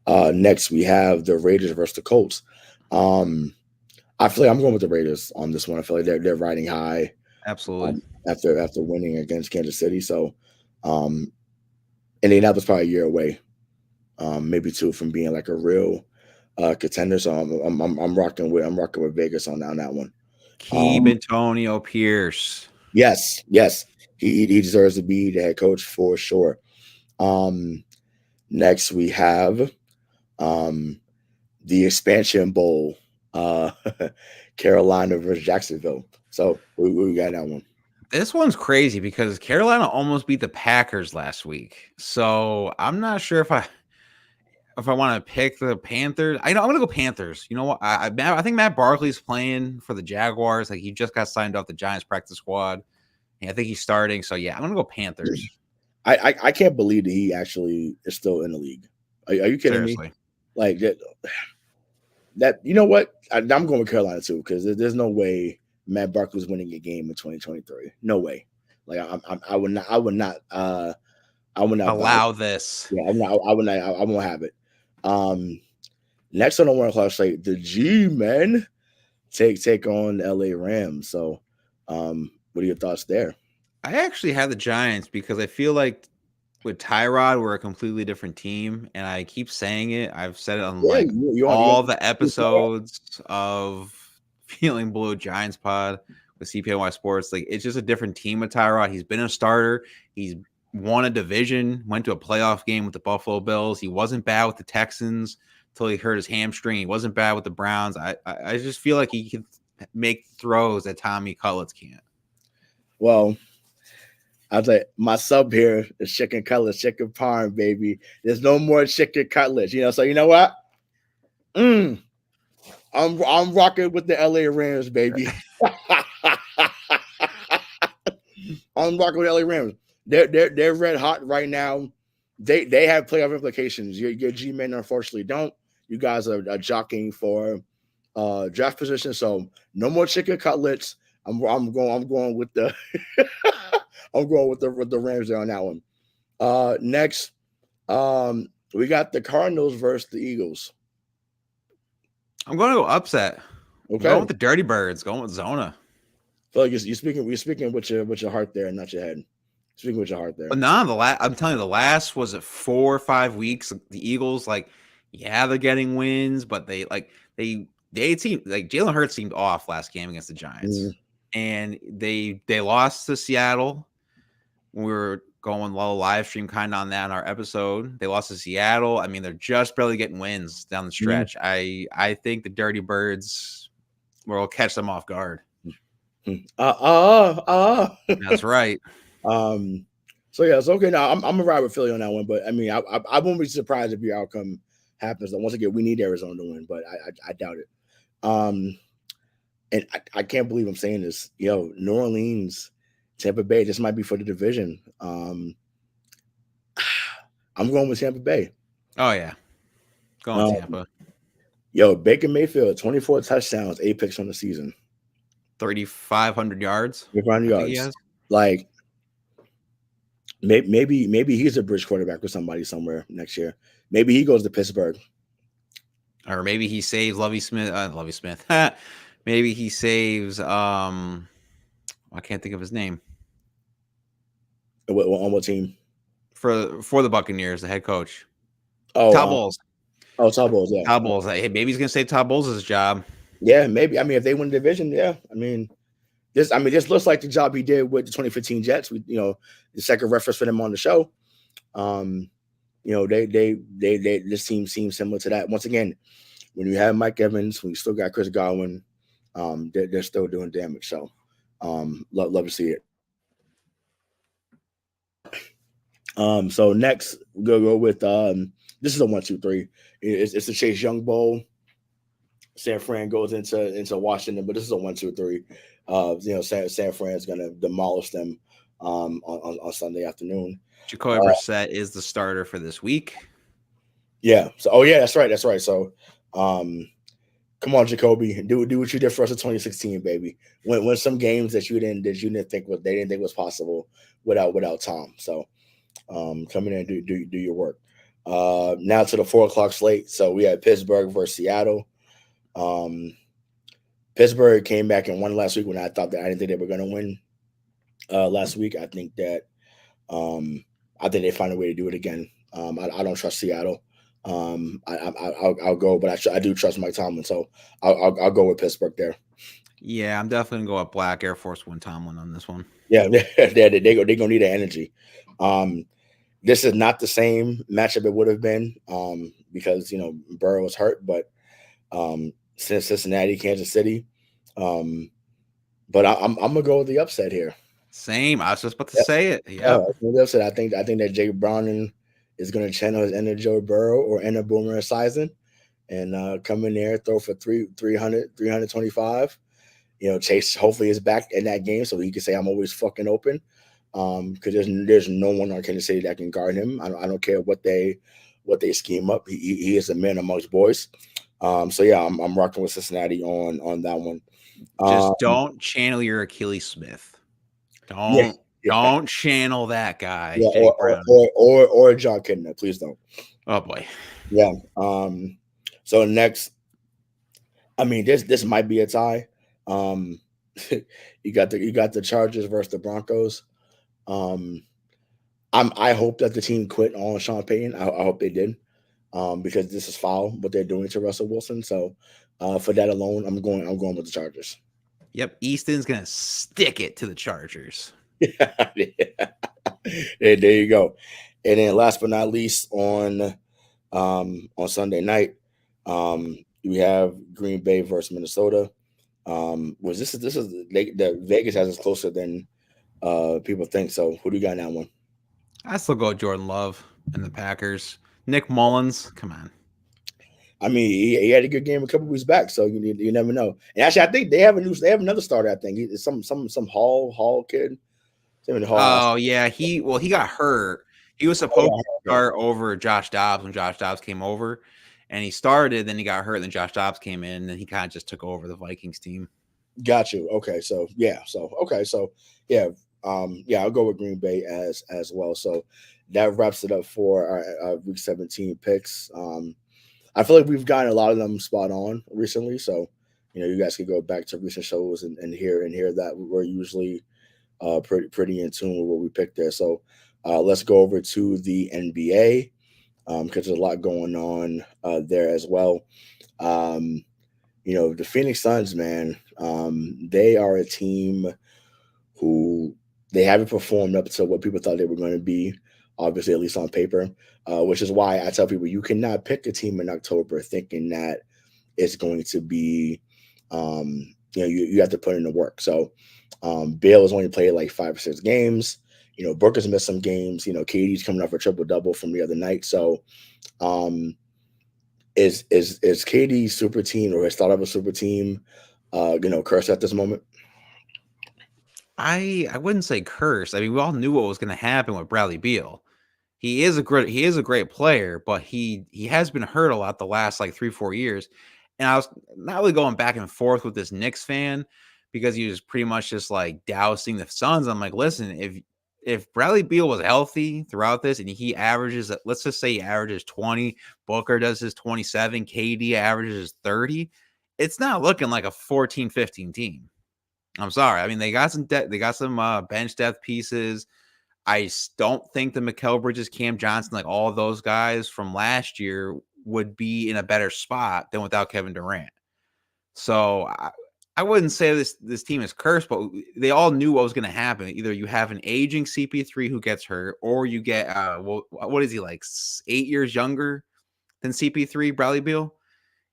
Next, we have the Raiders versus the Colts. I feel like I'm going with the Raiders on this one. I feel like they're riding high. Absolutely. After winning against Kansas City. So Indianapolis probably a year away, maybe 2 from being like a real contender. So I'm rocking with Vegas on that one. Keep Antonio Pierce. Yes. He deserves to be the head coach for sure. Next we have the expansion bowl, Carolina versus Jacksonville. So we got that one. This one's crazy because Carolina almost beat the Packers last week. So I'm not sure if I want to pick the Panthers. I'm going to go Panthers. You know what? I think Matt Barkley's playing for the Jaguars. Like, he just got signed off the Giants practice squad. And I think he's starting. So yeah, I'm going to go Panthers. I can't believe that he actually is still in the league. Are you kidding me? Like that, you know what? I'm going with Carolina too, because there's no way Matt Barkley's winning a game in 2023. No way. Like I would not allow this. Yeah, I won't have it. Next on the 1 o'clock slate, the G-men take on the LA Rams. So what are your thoughts there? I actually have the Giants because I feel like with Tyrod, we're a completely different team, and I keep saying it. I've said it on all the episodes of Feeling Blue Giants pod with CPNY Sports. Like, it's just a different team with Tyrod. He's been a starter. He's won a division, went to a playoff game with the Buffalo Bills. He wasn't bad with the Texans until he hurt his hamstring. He wasn't bad with the Browns. I just feel like he can make throws that Tommy Cutlets can't. Well, I was like, my sub here is chicken cutlets, chicken parm, baby. There's no more chicken cutlets, So you know what? I'm rocking with the LA Rams, baby. I'm rocking with the LA Rams. They're red hot right now. They have playoff implications. Your G-men unfortunately don't. You guys are jockeying for draft position, so no more chicken cutlets. I'm going with the I'm going with the Rams there on that one. Next, we got the Cardinals versus the Eagles. I'm going to go upset I'm Okay. going with the Dirty Birds. Going with Zona. I feel like you're speaking with your heart there, and not your head. Speaking with your heart there. But no, I'm telling you, the last was it 4 or 5 weeks. The Eagles, like, yeah, they're getting wins, but they seem like Jalen Hurts seemed off last game against the Giants, and they lost to Seattle. We were going low live stream kind of on that in our episode. They lost to Seattle. I mean, they're just barely getting wins down the stretch. I think the Dirty Birds will catch them off guard. That's right. So yeah, it's okay. Now I'm gonna ride with Philly on that one, but I mean, I won't be surprised if your outcome happens. Once again, we need Arizona to win, but I doubt it. And I can't believe I'm saying this. Yo, New Orleans, Tampa Bay. This might be for the division. I'm going with Tampa Bay. Oh yeah, going Tampa. Yo, Baker Mayfield, 24 touchdowns, 8 picks on the season, 3,500 yards. 3,500 yards. Like. Maybe he's a bridge quarterback with somebody somewhere next year. Maybe he goes to Pittsburgh, or maybe he saves Lovie Smith. Maybe he saves. I can't think of his name. On what team? For the Buccaneers, the head coach. Oh, Todd Bowles. Todd Bowles. Yeah, Todd Bowles. Hey, maybe he's gonna save Todd Bowles' job. Yeah, maybe. I mean, if they win the division, yeah. I mean, this looks like the job he did with the 2015 Jets. The second reference for them on the show. This team seems similar to that. Once again, when you have Mike Evans, when you still got Chris Godwin, they're still doing damage. So, love to see it. So next we'll go with this is a 1-2-3. It's the Chase Young Bowl. San Fran goes into Washington, but this is a 1-2-3. San Fran's gonna demolish them on Sunday afternoon. Jacoby Brissett is the starter for this week. Yeah. So that's right. So come on, Jacoby, do what you did for us in 2016, baby. Win some games that you didn't think was possible without Tom. So come in and do your work. Now to the 4:00 slate. So we had Pittsburgh versus Seattle. Pittsburgh came back and won last week when I didn't think they were going to win last week. I think that I think they find a way to do it again. I don't trust Seattle. I'll go, but I do trust Mike Tomlin, so I'll go with Pittsburgh there. Yeah, I'm definitely gonna go with Black Air Force One Tomlin on this one. Yeah, they're gonna need the energy. This is not the same matchup it would have been because Burrow was hurt, but since Cincinnati, Kansas City, but I'm gonna go with the upset here. Same. I was just about to say it. Yeah, the upset. I think that Jake Browning is going to channel his inner Joe Burrow or inner Boomer Esiason and come in there, throw for 325. Chase hopefully is back in that game so he can say I'm always fucking open. Because there's no one on Kansas City that can guard him. I don't care what they scheme up. He is a man amongst boys. So yeah, I'm rocking with Cincinnati on that one. Just don't channel your Achilles Smith. Don't channel that guy. Yeah, or John Kidner, please don't. Oh boy. Yeah. So next, I mean this might be a tie. You got the Chargers versus the Broncos. I hope that the team quit on Sean Payton. I hope they did. Because this is foul what they're doing to Russell Wilson. So for that alone, I'm going with the Chargers. Yep, Easton's gonna stick it to the Chargers. Yeah. There you go. And then last but not least, on Sunday night, we have Green Bay versus Minnesota. The Vegas has us closer than people think. So who do you got in that one? I still go Jordan Love and the Packers. Nick Mullins, come on. I mean, he had a good game a couple weeks back, so you never know. And actually, I think they have another starter. I think it's some Hall kid. Oh yeah, he got hurt. He was supposed to start over Josh Dobbs when Josh Dobbs came over, and he started. Then he got hurt. Then Josh Dobbs came in, and he kind of just took over the Vikings team. Got you. Okay, so yeah, I'll go with Green Bay as well. So that wraps it up for our Week 17 picks. I feel like we've gotten a lot of them spot on recently, so You guys could go back to recent shows and hear that we're usually pretty in tune with what we picked there. So let's go over to the NBA because there's a lot going on there as well. Um, the Phoenix Suns, man, they are a team who they haven't performed up to what people thought they were going to be, obviously, at least on paper, which is why I tell people you cannot pick a team in October thinking that it's going to be, you have to put in the work. So Bill has only played like 5 or 6 games. Booker's missed some games. KD's coming off a triple-double from the other night. So is KD super team or his thought of a super team, cursed at this moment? I wouldn't say curse. I mean, we all knew what was going to happen with Bradley Beal. He is a great player, but he has been hurt a lot the last like 3-4 years. And I was not really going back and forth with this Knicks fan because he was pretty much just like dousing the Suns. I'm like, listen, if Bradley Beal was healthy throughout this and he averages, let's just say he averages 20, Booker does his 27, KD averages 30, it's not looking like a 14-15 team. I'm sorry. I mean, they got some bench depth pieces. I don't think the Mikal Bridges, Cam Johnson, like all of those guys from last year would be in a better spot than without Kevin Durant. So I wouldn't say this team is cursed, but they all knew what was going to happen. Either you have an aging CP3 who gets hurt, or you get what is he, like 8 years younger than CP3, Bradley Beal?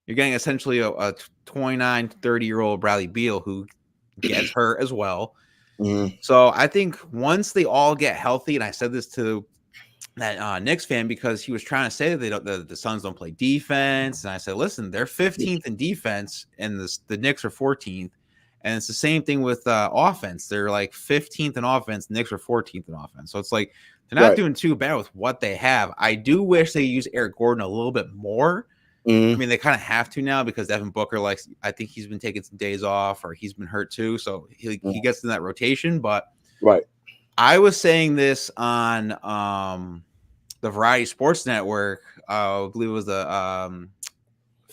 You're getting essentially a 29, 30-year-old Bradley Beal who gets hurt as well. Mm-hmm. So I think once they all get healthy, and I said this to that Knicks fan because he was trying to say that the Suns don't play defense, and I said, listen, they're 15th in defense, and the Knicks are 14th, and it's the same thing with offense. They're like 15th in offense, Knicks are 14th in offense. So it's like they're not doing too bad with what they have. I do wish they use Eric Gordon a little bit more. I mean, they kind of have to now because Devin Booker, I think he's been taking some days off or he's been hurt too. So he gets in that rotation. But I was saying this on the Variety Sports Network. I believe it was the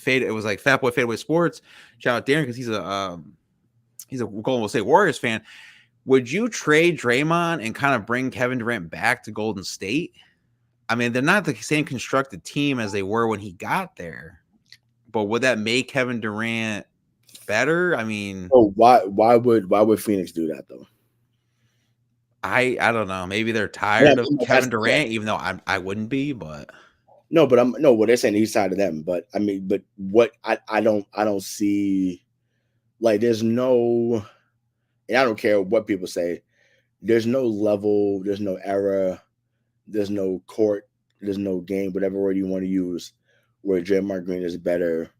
it was like Fat Boy Fadeaway Sports. Shout out Darren because he's a Golden State Warriors fan. Would you trade Draymond and kind of bring Kevin Durant back to Golden State? I mean, they're not the same constructed team as they were when he got there, but would that make Kevin Durant better? I mean, why would Phoenix do that though? I don't know. Maybe they're tired of Kevin Durant, even though I wouldn't be. But what they're saying he's tired of them. But I mean, but what I don't see, like, there's no, and I don't care what people say. There's no level. There's no era. There's no court, there's no game, whatever word you want to use, where Draymond Green is better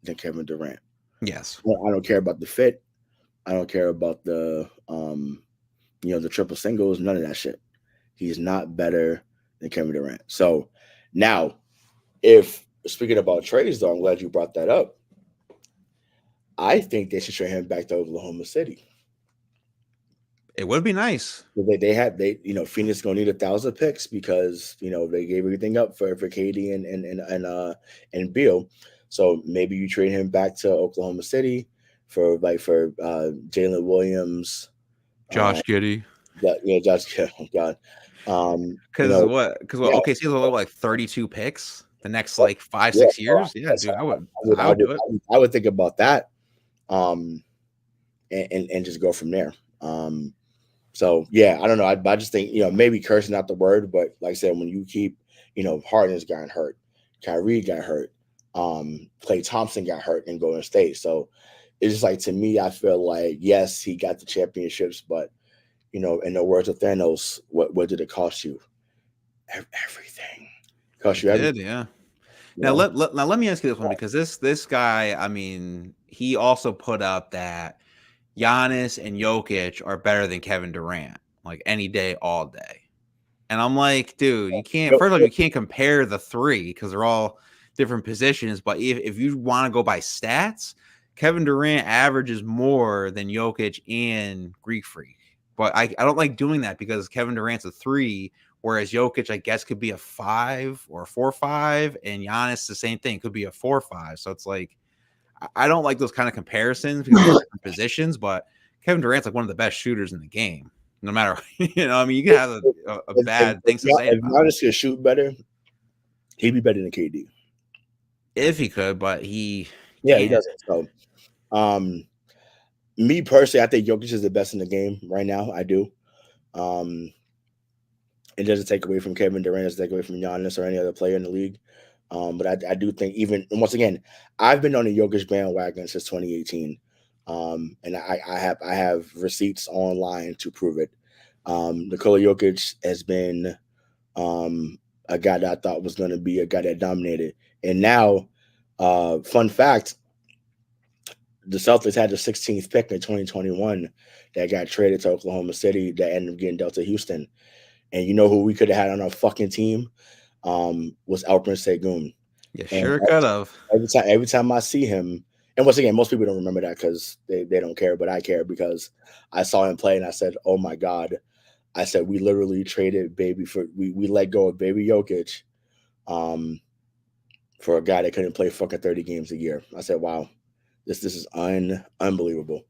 than Kevin Durant. Yes. I don't care about the fit. I don't care about the the triple singles, none of that shit. He's not better than Kevin Durant. So now, if speaking about trades, though, I'm glad you brought that up. I think they should trade him back to Oklahoma City. It would be nice. Phoenix gonna need 1,000 picks because they gave everything up for KD and Beal. So maybe you trade him back to Oklahoma City for Jalen Williams, Josh Giddey. Josh. Oh God. Because okay, so he's like 32 picks the next like 5-6 years. Yeah, dude, I would do it. I would think about that, and just go from there. So yeah, I don't know. I just think maybe cursing not the word, but like I said, when you keep Harden's gotten hurt, Kyrie got hurt, Klay Thompson got hurt in Golden State. So it's just like, to me, I feel like yes, he got the championships, but in the words of Thanos, what did it cost you? Everything. Cost you everything. Yeah. Now let me ask you this one, because this guy, I mean, he also put up that Giannis and Jokic are better than Kevin Durant, like any day, all day. And I'm like, dude, you can't. First of all, you can't compare the three because they're all different positions. But if you want to go by stats, Kevin Durant averages more than Jokic and Greek Freak. But I don't like doing that because Kevin Durant's a 3, whereas Jokic, I guess, could be a 5 or a 4-5, and Giannis the same thing, could be a 4-5. So it's like, I don't like those kind of comparisons because they're different positions, but Kevin Durant's like one of the best shooters in the game. No matter, I mean, you can have a bad things to say if about him. Giannis could shoot better, he'd be better than KD. If he could, but he Yeah, he can't. doesn't. So, me personally, I think Jokic is the best in the game right now. I do. It doesn't take away from Kevin Durant, it doesn't take away from Giannis or any other player in the league. But I do think even once again, I've been on the Jokic bandwagon since 2018. And I have receipts online to prove it. Nikola Jokic has been a guy that I thought was going to be a guy that dominated. And now, fun fact, the Celtics had the 16th pick in 2021 that got traded to Oklahoma City that ended up getting dealt to Houston. And you know who we could have had on our fucking team was Alperen Sengun. You And sure could have. every time I see him, and once again, most people don't remember that because they don't care, but I care because I saw him play and I said, "Oh my god!" I said, "We literally traded we let go of baby Jokic, for a guy that couldn't play fucking 30 games a year." I said, "Wow, this is unbelievable,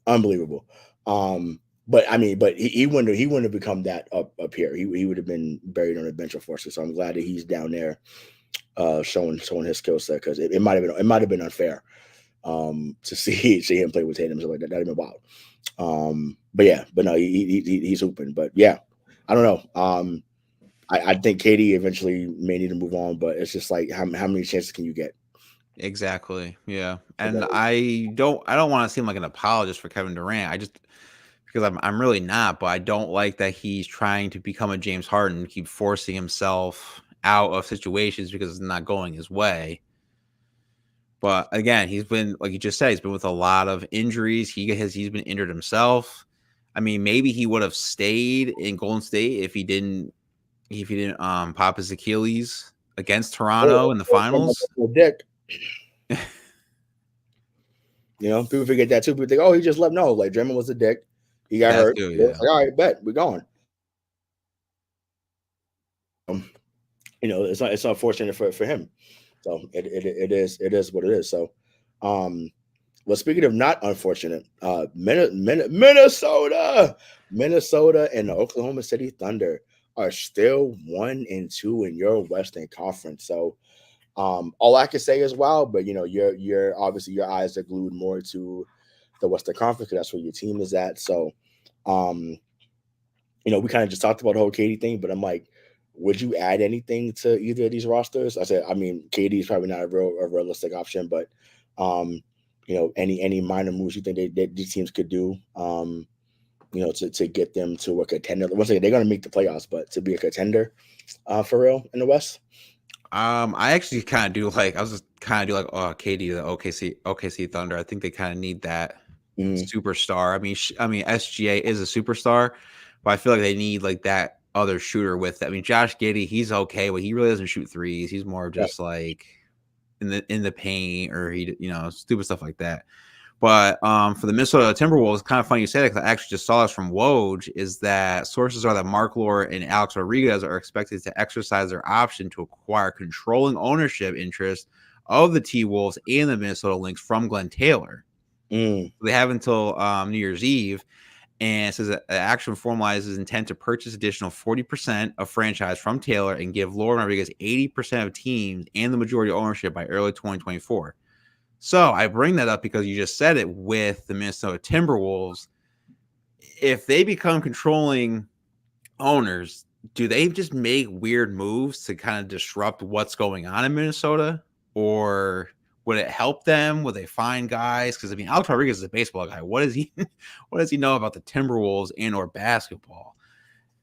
unbelievable." But I mean, but he wouldn't have become that up here. He would have been buried on the bench of forces. So I'm glad that he's down there, showing his skill set because it might have been unfair, to see him play with Tatum. So like that'd have been wild. But no, he's hooping. But yeah, I don't know. I think KD eventually may need to move on, but it's just like how many chances can you get? Exactly. Yeah. And I don't want to seem like an apologist for Kevin Durant. Because I'm really not, but I don't like that he's trying to become a James Harden, keep forcing himself out of situations because it's not going his way. But again, he's been, like you just said, he's been with a lot of injuries. He's been injured himself. I mean, maybe he would have stayed in Golden State if he didn't pop his Achilles against Toronto in the finals. Dick. You know, people forget that too. People think, "Oh, he just left." No, like Draymond was a dick. He got hurt. Too, yeah. Like, all right, bet we're going. You know, it's unfortunate for him. So it is what it is. So, well, speaking of not unfortunate, Minnesota and the Oklahoma City Thunder are still 1-2 in your Western Conference. So, all I can say is wow, but you know, you're obviously your eyes are glued more to the Western Conference because that's where your team is at. So, you know, we kind of just talked about the whole Katie thing, but I'm like, would you add anything to either of these rosters? I said, I mean, Katie is probably not a realistic option, but you know, any minor moves you think these teams could do, you know, to get them to a contender. Once again, they're going to make the playoffs, but to be a contender, for real in the West. I actually kind of do like, KD, the OKC Thunder. I think they kind of need that superstar. I mean, SGA is a superstar, but I feel like they need like that other shooter with it. I mean, Josh Giddey, he's okay, but he really doesn't shoot threes. He's more just like in the paint or stupid stuff like that. But for the Minnesota Timberwolves, it's kind of funny you say that because I actually just saw this from Woj, is that sources are that Mark Lore and Alex Rodriguez are expected to exercise their option to acquire controlling ownership interest of the T-Wolves and the Minnesota Lynx from Glenn Taylor. They have until New Year's Eve, and it says that the action formalizes intent to purchase additional 40% of franchise from Taylor and give Lore and Rodriguez 80% of teams and the majority ownership by early 2024. So I bring that up because you just said it with the Minnesota Timberwolves. If they become controlling owners, do they just make weird moves to kind of disrupt what's going on in Minnesota? Or would it help them? Would they find guys? Because I mean, Alex Rodriguez is a baseball guy. What does he know about the Timberwolves and or basketball?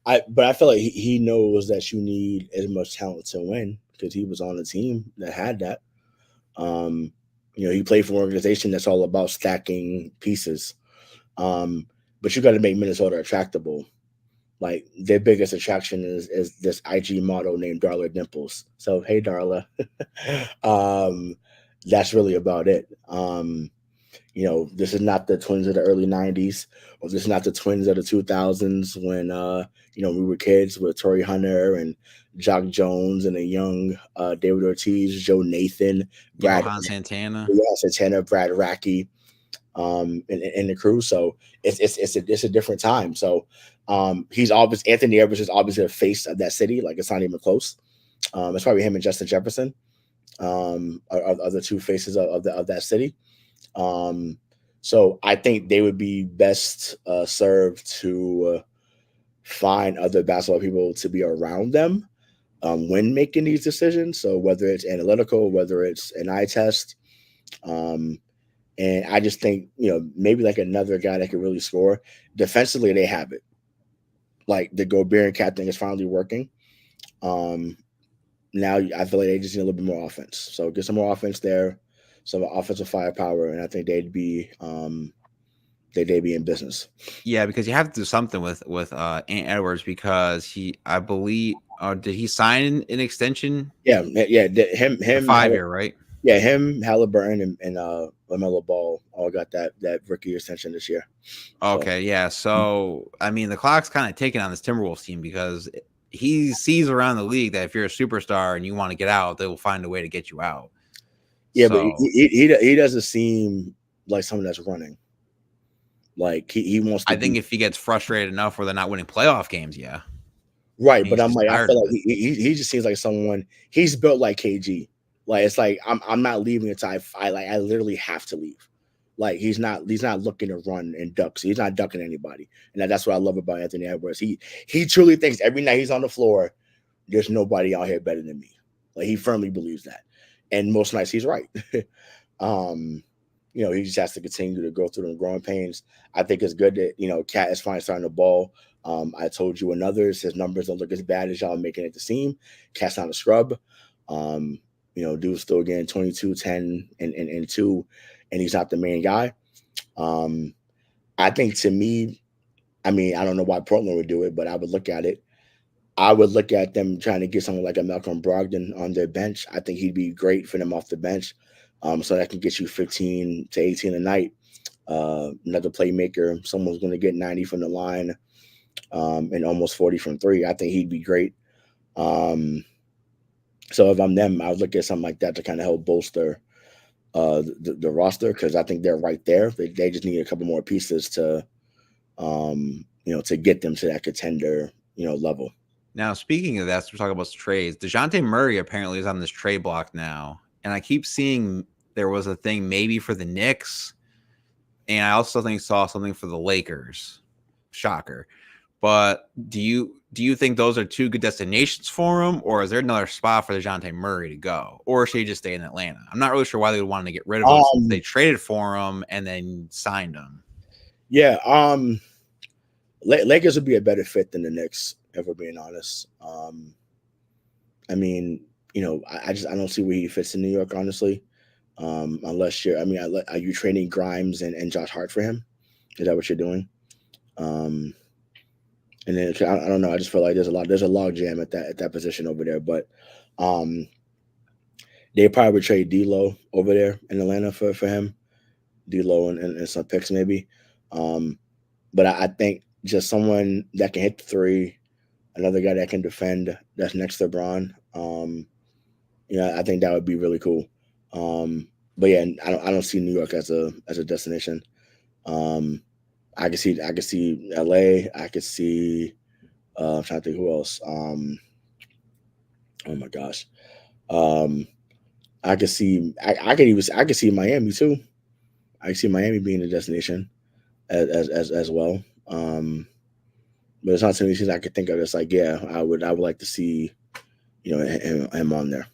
But I feel like he knows that you need as much talent to win because he was on a team that had that. You know, he played for an organization that's all about stacking pieces. But you got to make Minnesota attractable. Like their biggest attraction is this IG model named Darla Dimples. So hey, Darla, that's really about it. This is not the Twins of the early '90s, or this is not the Twins of the 2000s when we were kids with Torrey Hunter and Jock Jones and a young David Ortiz, Joe Nathan, Johan Santana, Brad Racky, in the crew. So it's a different time. So he's always Anthony Edwards is obviously a face of that city. Like it's not even close. It's probably him and Justin Jefferson are the two faces of that city. So I think they would be best served to find other basketball people to be around them when making these decisions. So whether it's analytical, whether it's an eye test, and I just think, maybe like another guy that could really score. Defensively, they have it. Like the Gobert and Cat thing is finally working. Now I feel like they just need a little bit more offense. So get some more offense there, some offensive firepower, and I think they'd be in business. Yeah, because you have to do something with Ant Edwards because I believe, did he sign an extension? Yeah, him, 5-year, right? Yeah, him, Halliburton, and LaMelo Ball all got that rookie extension this year. Okay, yeah. So I mean, the clock's kind of ticking on this Timberwolves team because he sees around the league that if you're a superstar and you want to get out, they will find a way to get you out. Yeah, so, but he doesn't seem like someone that's running. Like he wants to. I think if he gets frustrated enough where they're not winning playoff games, yeah. Right, but I'm like, I feel like he just seems like someone. He's built like KG. Like it's like I'm not leaving until I literally have to leave. Like he's not looking to run and duck. So he's not ducking anybody, and that's what I love about Anthony Edwards. He truly thinks every night he's on the floor, there's nobody out here better than me. Like he firmly believes that, and most nights he's right. He just has to continue to go through the growing pains. I think it's good that Cat is finally starting the ball. I told you and others, his numbers don't look as bad as y'all making it to seem. Cat's not a scrub. Dude's still getting 22, 10, and 2, and he's not the main guy. I think to me, I don't know why Portland would do it, but I would look at it. I would look at them trying to get someone like a Malcolm Brogdon on their bench. I think he'd be great for them off the bench. So that can get you 15 to 18 a night. Another playmaker, someone's going to get 90 from the line and almost 40 from 3. I think he'd be great. So if I'm them, I would look at something like that to kind of help bolster the roster because I think they're right there. They just need a couple more pieces to get them to that contender level. Now, speaking of that, so we're talking about trades. DeJounte Murray apparently is on this trade block now, and I keep seeing there was a thing maybe for the Knicks, and I also saw something for the Lakers. Shocker. But do you think those are two good destinations for him, or is there another spot for DeJounte Murray to go, or should he just stay in Atlanta? I'm not really sure why they would want to get rid of him since they traded for him and then signed him. Yeah, Lakers would be a better fit than the Knicks, if we're being honest. I don't see where he fits in New York, honestly. Unless are you trading Grimes and Josh Hart for him? Is that what you're doing? And then I don't know. I just feel like there's a log jam at that position over there. But they probably would trade D'Lo over there in Atlanta for him, D'Lo and some picks maybe. But I think just someone that can hit the three, another guy that can defend, that's next to LeBron. I think that would be really cool. But yeah, I don't see New York as a destination. I could see LA. I could see I'm trying to think who else. Oh my gosh. I could see Miami too. I could see Miami being a destination as well. But it's not too many things I could think of. It's like, yeah, I would like to see, him on there.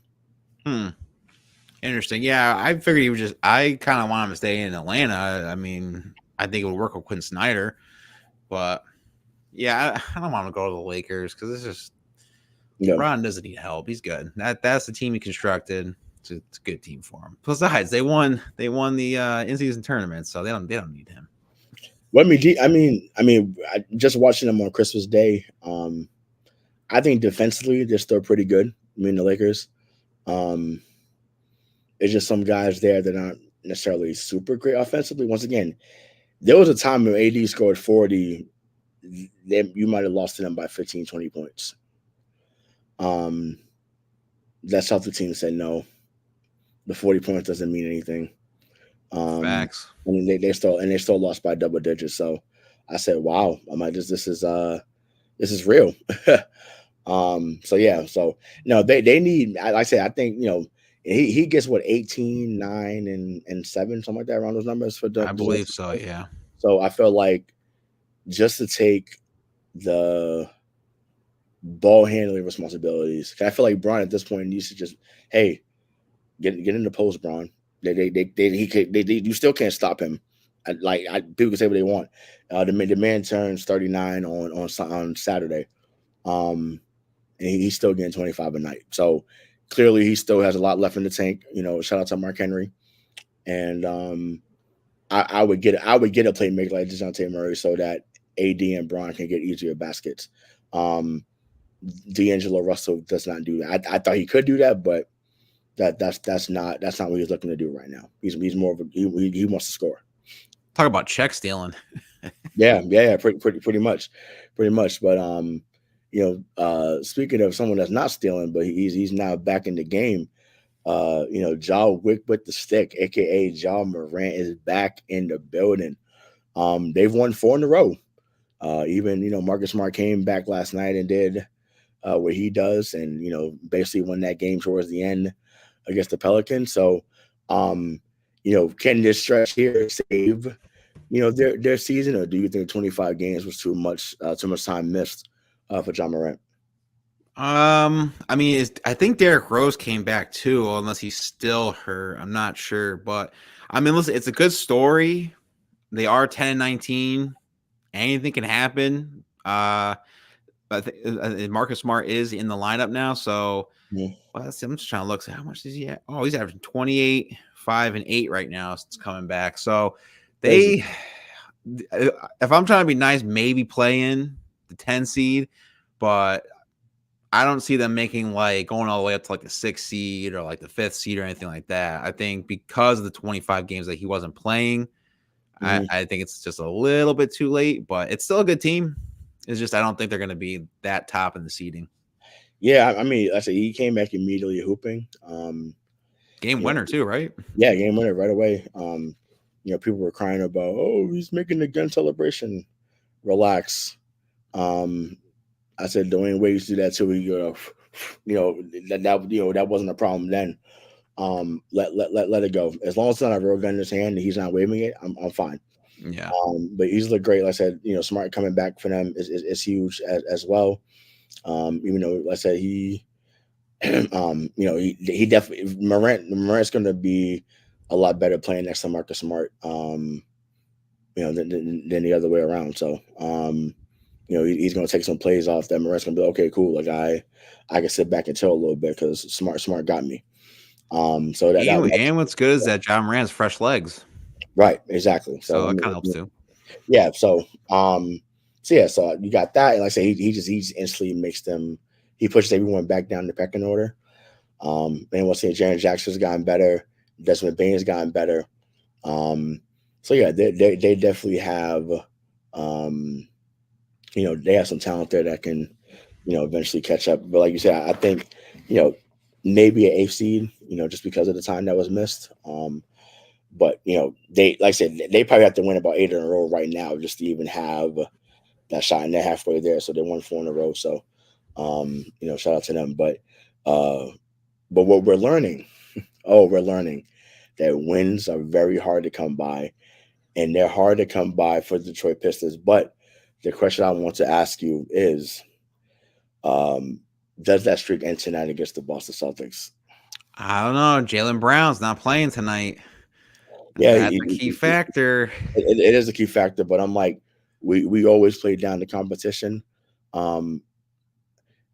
Interesting. Yeah, I figured I kind of want him to stay in Atlanta. I think it would work with Quinn Snyder, but yeah, I don't want to go to the Lakers because it's just Ron doesn't need help. He's good. That's the team he constructed. It's a good team for him. Besides, they won the in-season tournament, so they don't need him. Well, just watching them on Christmas Day, I think defensively they're still pretty good. The Lakers. It's just some guys there that aren't necessarily super great offensively. Once again, there was a time when AD scored 40, then you might have lost to them by 15, 20 points. That's how the team said no. The 40 points doesn't mean anything. Facts. And they still lost by double digits. So I said, wow, I'm like, this is real. So yeah, so they need, like I said, I think he gets what 18, 9, and 7, something like that, around those numbers for the I believe so. Yeah. So I feel like just to take the ball handling responsibilities, I feel like Bron at this point needs to just, hey, get in the post, Bron. You still can't stop him. People can say what they want. The man turns 39 on Saturday, and he's still getting 25 a night. So clearly, he still has a lot left in the tank. Shout out to Mark Henry, and I would get a playmaker like DeJounte Murray so that AD and Bron can get easier baskets. D'Angelo Russell does not do that. I thought he could do that, but that's not what he's looking to do right now. He's more of he wants to score. Talk about check stealing. yeah, pretty much. But speaking of someone that's not stealing, but he's now back in the game. Wick with the stick, aka Jamorant, is back in the building. They've won 4 in a row. Even Marcus Smart came back last night and did what he does, and basically won that game towards the end against the Pelicans. So, can this stretch here save their season, or do you think 25 games was too much time missed for Jamorant? I mean, I think Derrick Rose came back too, unless he's still hurt. I'm not sure, but I mean, listen, it's a good story. They are 10-19. Anything can happen. I think Marcus Smart is in the lineup now, so I'm just trying to look. How much is he at? Oh, he's averaging 28, 5, and 8 right now since coming back. So if I'm trying to be nice, maybe play in the 10 seed, but I don't see them making going all the way up to the 6th seed or the 5th seed or anything like that. I think because of the 25 games that he wasn't playing, I think it's just a little bit too late, but it's still a good team. It's just I don't think they're going to be that top in the seeding. Yeah, I mean, I said he came back immediately hooping. Game winner too, right? Yeah, game winner right away. People were crying about, oh, he's making the gun celebration. Relax. I said Dwayne Wade used to do that too. That wasn't a problem then. Let it go. As long as it's not a real gun in his hand and he's not waving it, I'm fine. Yeah. But he's looked great. Like I said, Smart coming back for them is huge as well. Even though, like I said, he definitely Morant's going to be a lot better playing next to Marcus Smart. Than the other way around. So, he's going to take some plays off that Morant's going to be okay, cool. I can sit back and chill a little bit because Smart got me. So and what's good is that Jamorant's fresh legs. Right, exactly. So that kind of helps too. Yeah. So so you got that, and like I say, he just instantly makes them. He pushes everyone back down the pecking order. And we'll say Jaren Jackson's gotten better. Desmond Bane's gotten better. So yeah, they definitely have. They have some talent there that can, eventually catch up. But like you said, I think, maybe an 8th seed, just because of the time that was missed. But they, like I said, they probably have to win about 8 in a row right now just to even have that shot, and they're halfway there. So they won 4 in a row. So, shout out to them. But what we're learning, we're learning that wins are very hard to come by, and they're hard to come by for the Detroit Pistons. But the question I want to ask you is, does that streak end tonight against the Boston Celtics? I don't know. Jaylen Brown's not playing tonight. Yeah, that's a key factor. It is a key factor, but I'm like, we always play down the competition.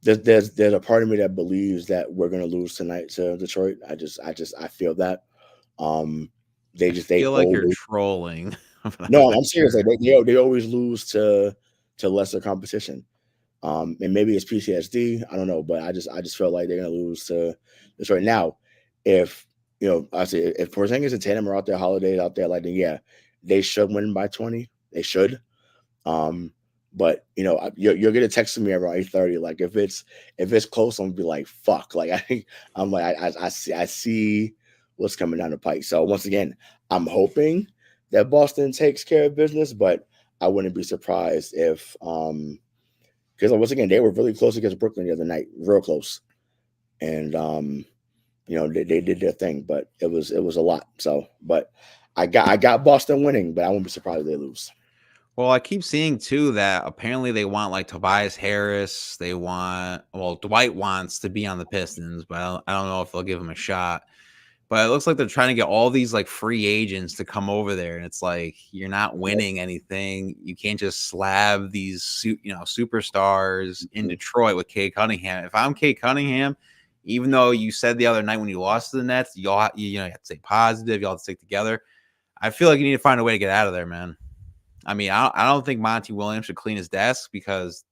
There's a part of me that believes that we're gonna lose tonight to Detroit. I feel that. They feel like you're trolling. No, I'm serious. They always lose to lesser competition. And maybe it's PTSD. I don't know, but I just feel like they're gonna lose to Detroit. Now, if I say if Porzingis and Tatum are out there, Holiday out there, like, then yeah, they should win by 20. They should. But you're gonna text me around 8:30. Like if it's close, I'm gonna be like, fuck. Like I see what's coming down the pike. So once again, I'm hoping that Boston takes care of business, but I wouldn't be surprised if because once again they were really close against Brooklyn the other night, real close, and they did their thing, but it was a lot. So, but I got Boston winning, but I won't be surprised if they lose. Well, I keep seeing too that apparently they want like Tobias Harris. Dwight wants to be on the Pistons, but I don't know if they'll give him a shot. But it looks like they're trying to get all these like free agents to come over there, and it's like you're not winning anything. You can't just slab these superstars in Detroit with Cade Cunningham. If I'm Cade Cunningham, even though you said the other night when you lost to the Nets, you have to stay positive. You all have to stick together. I feel like you need to find a way to get out of there, man. I mean, I don't think Monty Williams should clean his desk because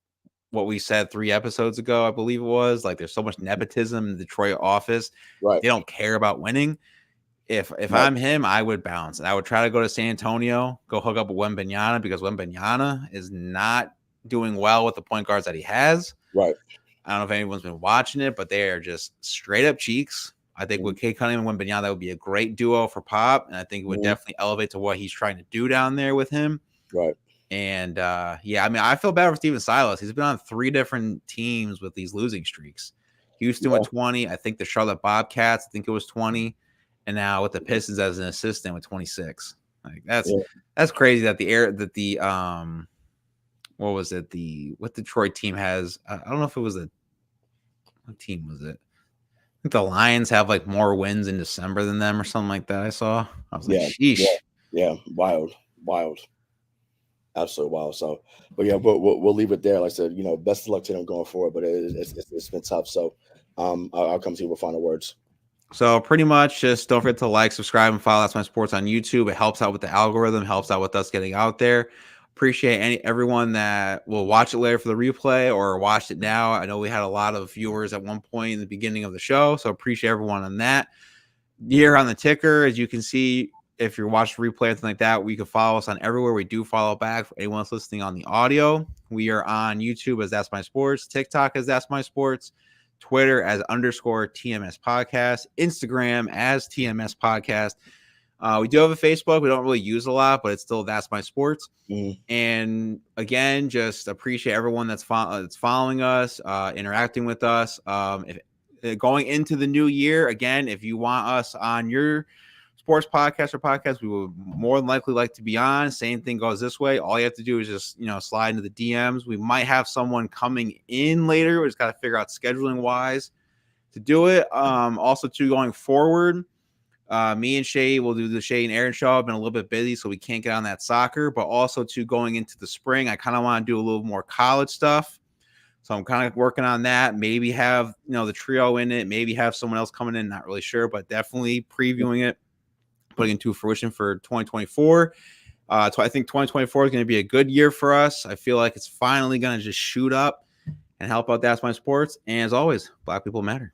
what we said 3 episodes ago, I believe it was, like there's so much nepotism in the Detroit office. Right. They don't care about winning. If I'm him, I would bounce. And I would try to go to San Antonio, go hook up with Wembanyama because Wembanyama is not doing well with the point guards that he has. Right. I don't know if anyone's been watching it, but they are just straight up cheeks. I think with Cade Cunningham and Wembanyama, that would be a great duo for Pop. And I think it would definitely elevate to what he's trying to do down there with him. Right. And I mean, I feel bad for Steven Silas. He's been on 3 different teams with these losing streaks. Houston with 20. I think the Charlotte Bobcats, I think it was 20. And now with the Pistons as an assistant with 26. Like that's crazy that what Detroit team has. I don't know if it was what team was it? I think the Lions have like more wins in December than them or something like that. I saw. I was like, sheesh. Yeah. Wild. Absolutely wild. So, but yeah, we'll leave it there. Like I said, best of luck to them going forward. But it's been tough. So, I'll come to you with final words. So pretty much just don't forget to like, subscribe, and follow That's My Sports on YouTube. It helps out with the algorithm, helps out with us getting out there. Appreciate everyone that will watch it later for the replay or watched it now. I know we had a lot of viewers at one point in the beginning of the show, so appreciate everyone on that. Here on the ticker, as you can see, if you're watching replay or anything like that, we can follow us on everywhere. We do follow back for anyone that's listening on the audio. We are on YouTube as That's My Sports, TikTok as That's My Sports, Twitter as _TMS Podcast, Instagram as TMS Podcast. We do have a Facebook. We don't really use a lot, but it's still That's My Sports. And again, just appreciate everyone that's following us, interacting with us. If going into the new year, again, if you want us on your sports podcast, we would more than likely like to be on. Same thing goes this way. All you have to do is just slide into the DMs. We might have someone coming in later. We just got to figure out scheduling wise to do it. Also too, going forward, me and Shay will do the Shay and Aaron show. I've been a little bit busy, so we can't get on that soccer, but also too, going into the spring, I kind of want to do a little more college stuff. So I'm kind of working on that. Maybe have the trio in it. Maybe have someone else coming in. Not really sure, but definitely previewing it, putting into fruition for 2024. So I think 2024 is going to be a good year for us. I feel like it's finally going to just shoot up and help out That's My Sports. And as always, Black people matter.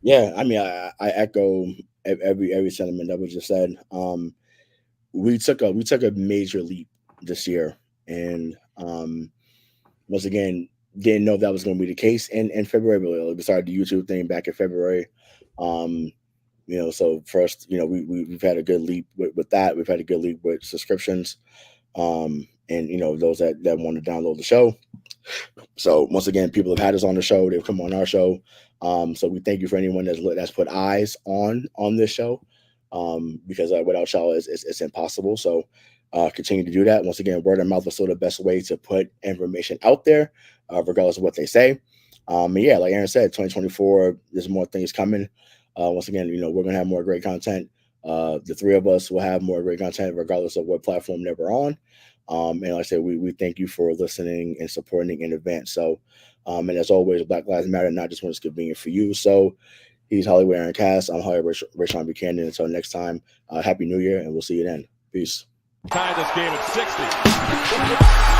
Yeah, I mean, I echo every sentiment that was just said. We took a major leap this year, and once again, didn't know that was going to be the case in February. We started the YouTube thing back in February. So first, we've had a good leap with that. We've had a good leap with subscriptions, and those that want to download the show. So once again, people have had us on the show. They've come on our show. So we thank you for anyone that's put eyes on this show, because without y'all, it's impossible. So continue to do that. Once again, word of mouth is still the best way to put information out there, regardless of what they say. And yeah, like Aaron said, 2024, there's more things coming. Once again, we're going to have more great content. The 3 of us will have more great content regardless of what platform that we're on. And like I said, we thank you for listening and supporting in advance. So, and as always, Black Lives Matter, not just when it's convenient for you. So he's Hollywood Aaron Cass. I'm Hollywood Rashawn Buchanan. Until next time, Happy New Year, and we'll see you then. Peace. Tie this game at 60.